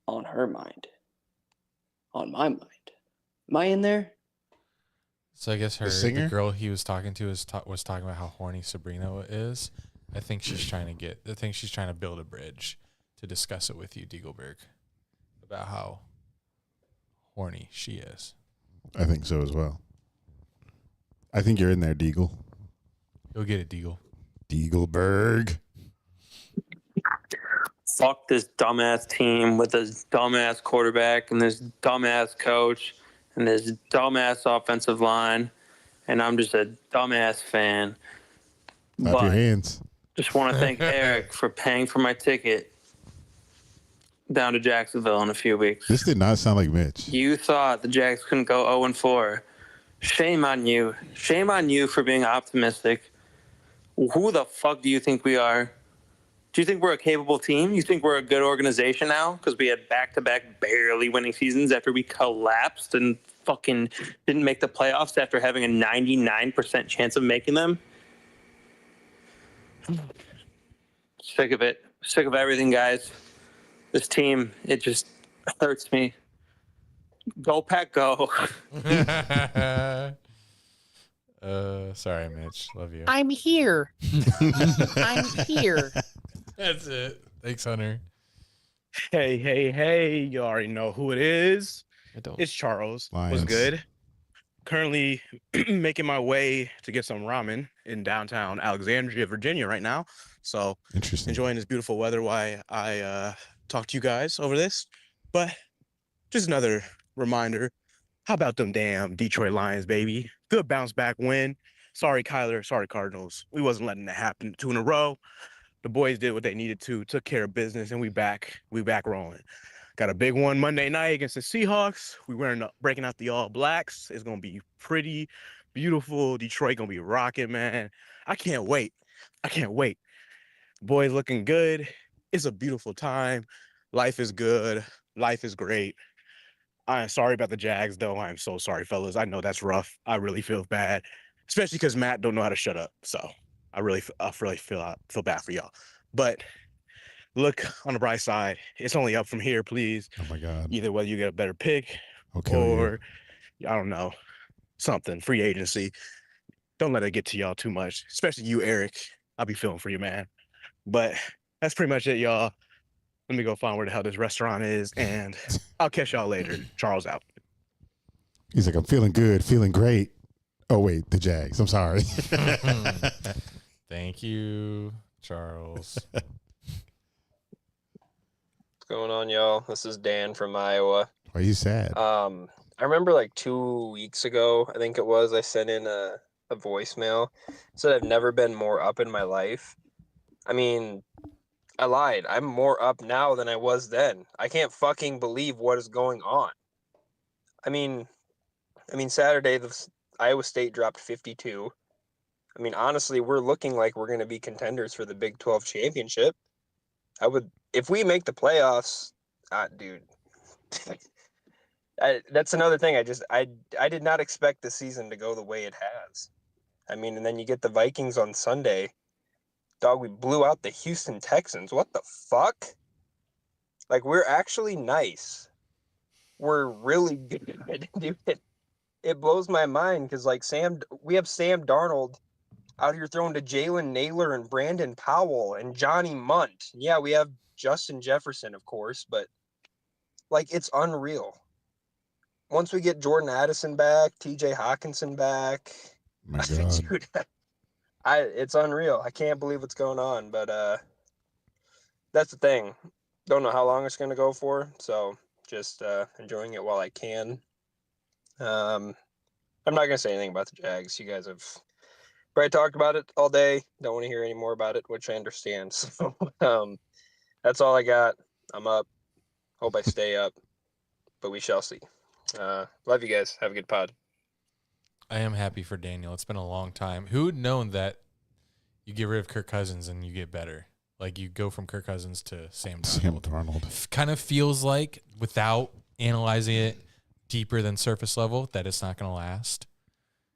on her mind, on my mind, am I in there? So I guess The singer? the girl he was talking to was talking about how horny Sabrina is. I think she's trying to build a bridge to discuss it with you, Diegelberg, about how horny she is. I think so as well. I think you're in there, Deagle. Go get it, Deagle. Diegelberg. Fuck this dumbass team with this dumbass quarterback and this dumbass coach and this dumbass offensive line. And I'm just a dumbass fan. Clap your hands. Just want to thank Eric for paying for my ticket down to Jacksonville in a few weeks. This did not sound like Mitch. You thought the Jags couldn't go 0-4. Shame on you. Shame on you for being optimistic. Who the fuck do you think we are? Do you think we're a capable team? You think we're a good organization now? Because we had back-to-back barely winning seasons after we collapsed and fucking didn't make the playoffs after having a 99% chance of making them? Sick of it. Sick of everything, guys. This team, it just hurts me. Go Pack, go. Sorry, Mitch. Love you. I'm here. I'm here. That's it. Thanks, Hunter. Hey. You already know who it is. I don't. It's Charles. Lions. What's good? Currently making my way to get some ramen in downtown Alexandria, Virginia right now. So Interesting. enjoying this beautiful weather while I talk to you guys over this. But just another reminder, how about them damn Detroit Lions, baby? Good bounce back win. Sorry, Kyler. Sorry, Cardinals. We wasn't letting it happen 2 in a row. The boys did what they needed to, took care of business, and we back rolling. Got a big one Monday night against the Seahawks. Breaking out the All Blacks. It's gonna be pretty beautiful. Detroit gonna be rocking, man. I can't wait. Boys looking good. It's a beautiful time. Life is good. Life is great. I am sorry about the Jags, though. I am so sorry, fellas. I know that's rough. I really feel bad, especially because Matt don't know how to shut up. So I really feel bad for y'all. But look on the bright side. It's only up from here, please. Oh my God. Either whether you get a better pick or I don't know, something, free agency. Don't let it get to y'all too much, especially you, Eric. I'll be feeling for you, man. But that's pretty much it, y'all. Let me go find where the hell this restaurant is, and I'll catch y'all later. Charles out. He's like, I'm feeling good, feeling great. Oh, wait, the Jags. I'm sorry. Thank you, Charles. What's going on, y'all? This is Dan from Iowa. Why are you sad? I remember like 2 weeks ago, I think it was, I sent in a voicemail. Said I've never been more up in my life. I mean, I lied. I'm more up now than I was then. I can't fucking believe what is going on. I mean, Saturday, the Iowa State dropped 52. I mean, honestly, we're looking like we're going to be contenders for the Big 12 championship. If we make the playoffs, dude. That's another thing. I did not expect the season to go the way it has. I mean, and then you get the Vikings on Sunday. Dog, we blew out the Houston Texans. What the fuck? Like, we're actually nice. We're really good, dude. It blows my mind because, like, we have Sam Darnold out here throwing to Jalen Naylor and Brandon Powell and Johnny Munt. Yeah, we have Justin Jefferson, of course, but, like, it's unreal. Once we get Jordan Addison back, TJ Hawkinson back, My God. dude, it's unreal. I can't believe what's going on, but that's the thing. Don't know how long it's going to go for, so just enjoying it while I can. I'm not going to say anything about the Jags. You guys have probably talked about it all day. Don't want to hear any more about it, which I understand. So that's all I got. I'm up. Hope I stay up, but we shall see. Love you guys. Have a good pod. I am happy for Daniel. It's been a long time. Who would known that you get rid of Kirk Cousins and you get better? Like, you go from Kirk Cousins to Sam Darnold. Sam Darnold. Kind of feels like, without analyzing it deeper than surface level, that it's not going to last.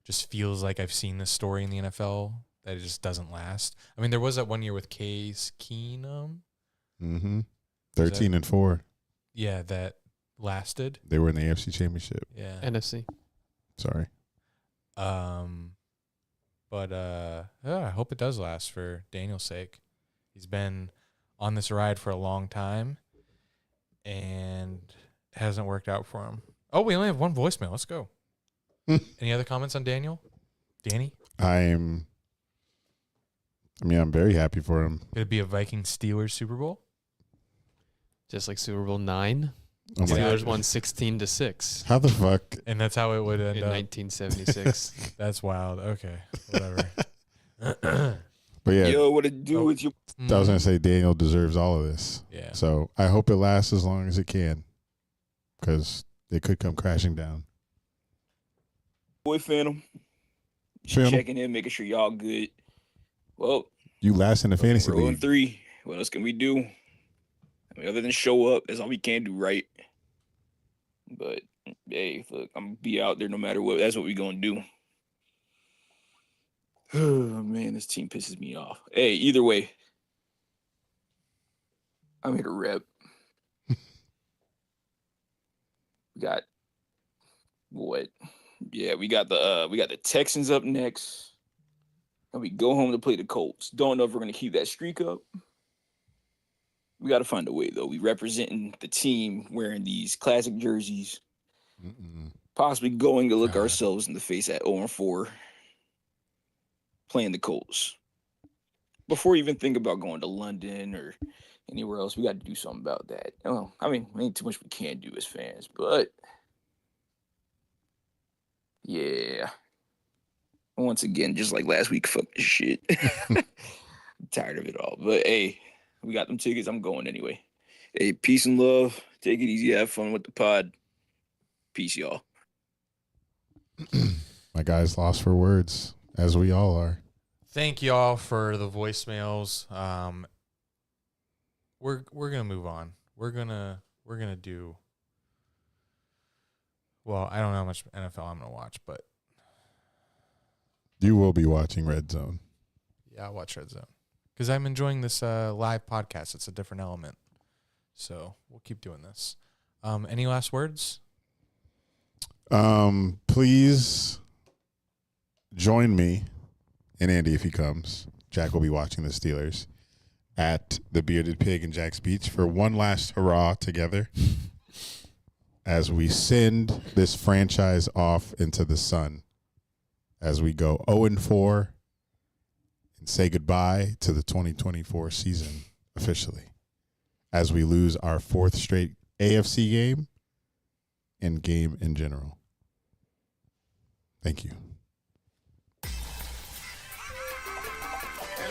Just feels like I've seen this story in the NFL, that it just doesn't last. I mean, there was that one year with Case Keenum. Mm-hmm. 13-4. Yeah, that lasted. They were in the AFC Championship. Yeah. NFC. Sorry. But I hope it does last for Daniel's sake. He's been on this ride for a long time, and it hasn't worked out for him. Oh, we only have one voicemail. Let's go. Any other comments on Daniel? Danny? I'm very happy for him. Could it be a Vikings-Steelers Super Bowl? Just like Super Bowl 9. Oh my Steelers God. won 16-6. How the fuck? And that's how it would end in up. 1976. That's wild. Okay, whatever. But yeah, Yo, what it do with you? I was gonna say Daniel deserves all of this. Yeah. So I hope it lasts as long as it can, because it could come crashing down. Boy, Phantom. Phantom. Checking in, making sure y'all good. Well, You last in the fantasy we're on league. 3. What else can we do? I mean, other than show up, that's all we can do, right? But hey, look, I'm gonna be out there no matter what. That's what we gonna do. Oh man, this team pisses me off. Hey, either way, I'm here to rep. We got what? Yeah, we got the Texans up next, and we go home to play the Colts. Don't know if we're gonna keep that streak up. We got to find a way though. We representing the team wearing these classic jerseys, possibly going to look ourselves in the face at 0-4, playing the Colts. Before we even think about going to London or anywhere else, we got to do something about that. Well, I mean, ain't too much we can do as fans, but yeah. Once again, just like last week, fuck this shit. I'm tired of it all. But hey, we got them tickets. I'm going anyway. Hey, peace and love. Take it easy. Have fun with the pod. Peace, y'all. My guy's lost for words, as we all are. Thank y'all for the voicemails. We're gonna move on. We're gonna do. Well, I don't know how much NFL I'm gonna watch, but You will be watching Red Zone. yeah, I'll watch Red Zone because I'm enjoying this live podcast. It's a different element, so we'll keep doing this. Any last words? Please join me and Andy if he comes. Jack will be watching the Steelers at the Bearded Pig in Jack's Beach for one last hurrah together as we send this franchise off into the sun as we go 0-4 and say goodbye to the 2024 season officially as we lose our 4th straight AFC game and game in general. Thank you. And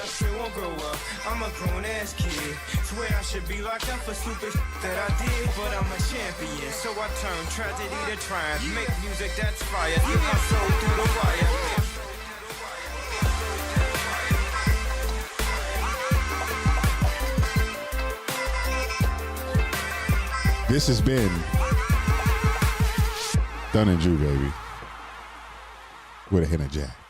I still won't grow up. I'm a grown ass kid. Swear I should be locked up for stupid that I did, but I'm a champion. So I turn tragedy to triumph. Make music that's fire. Get my soul through the wire. This has been Dunn and Drew, baby, with a hint of Jack.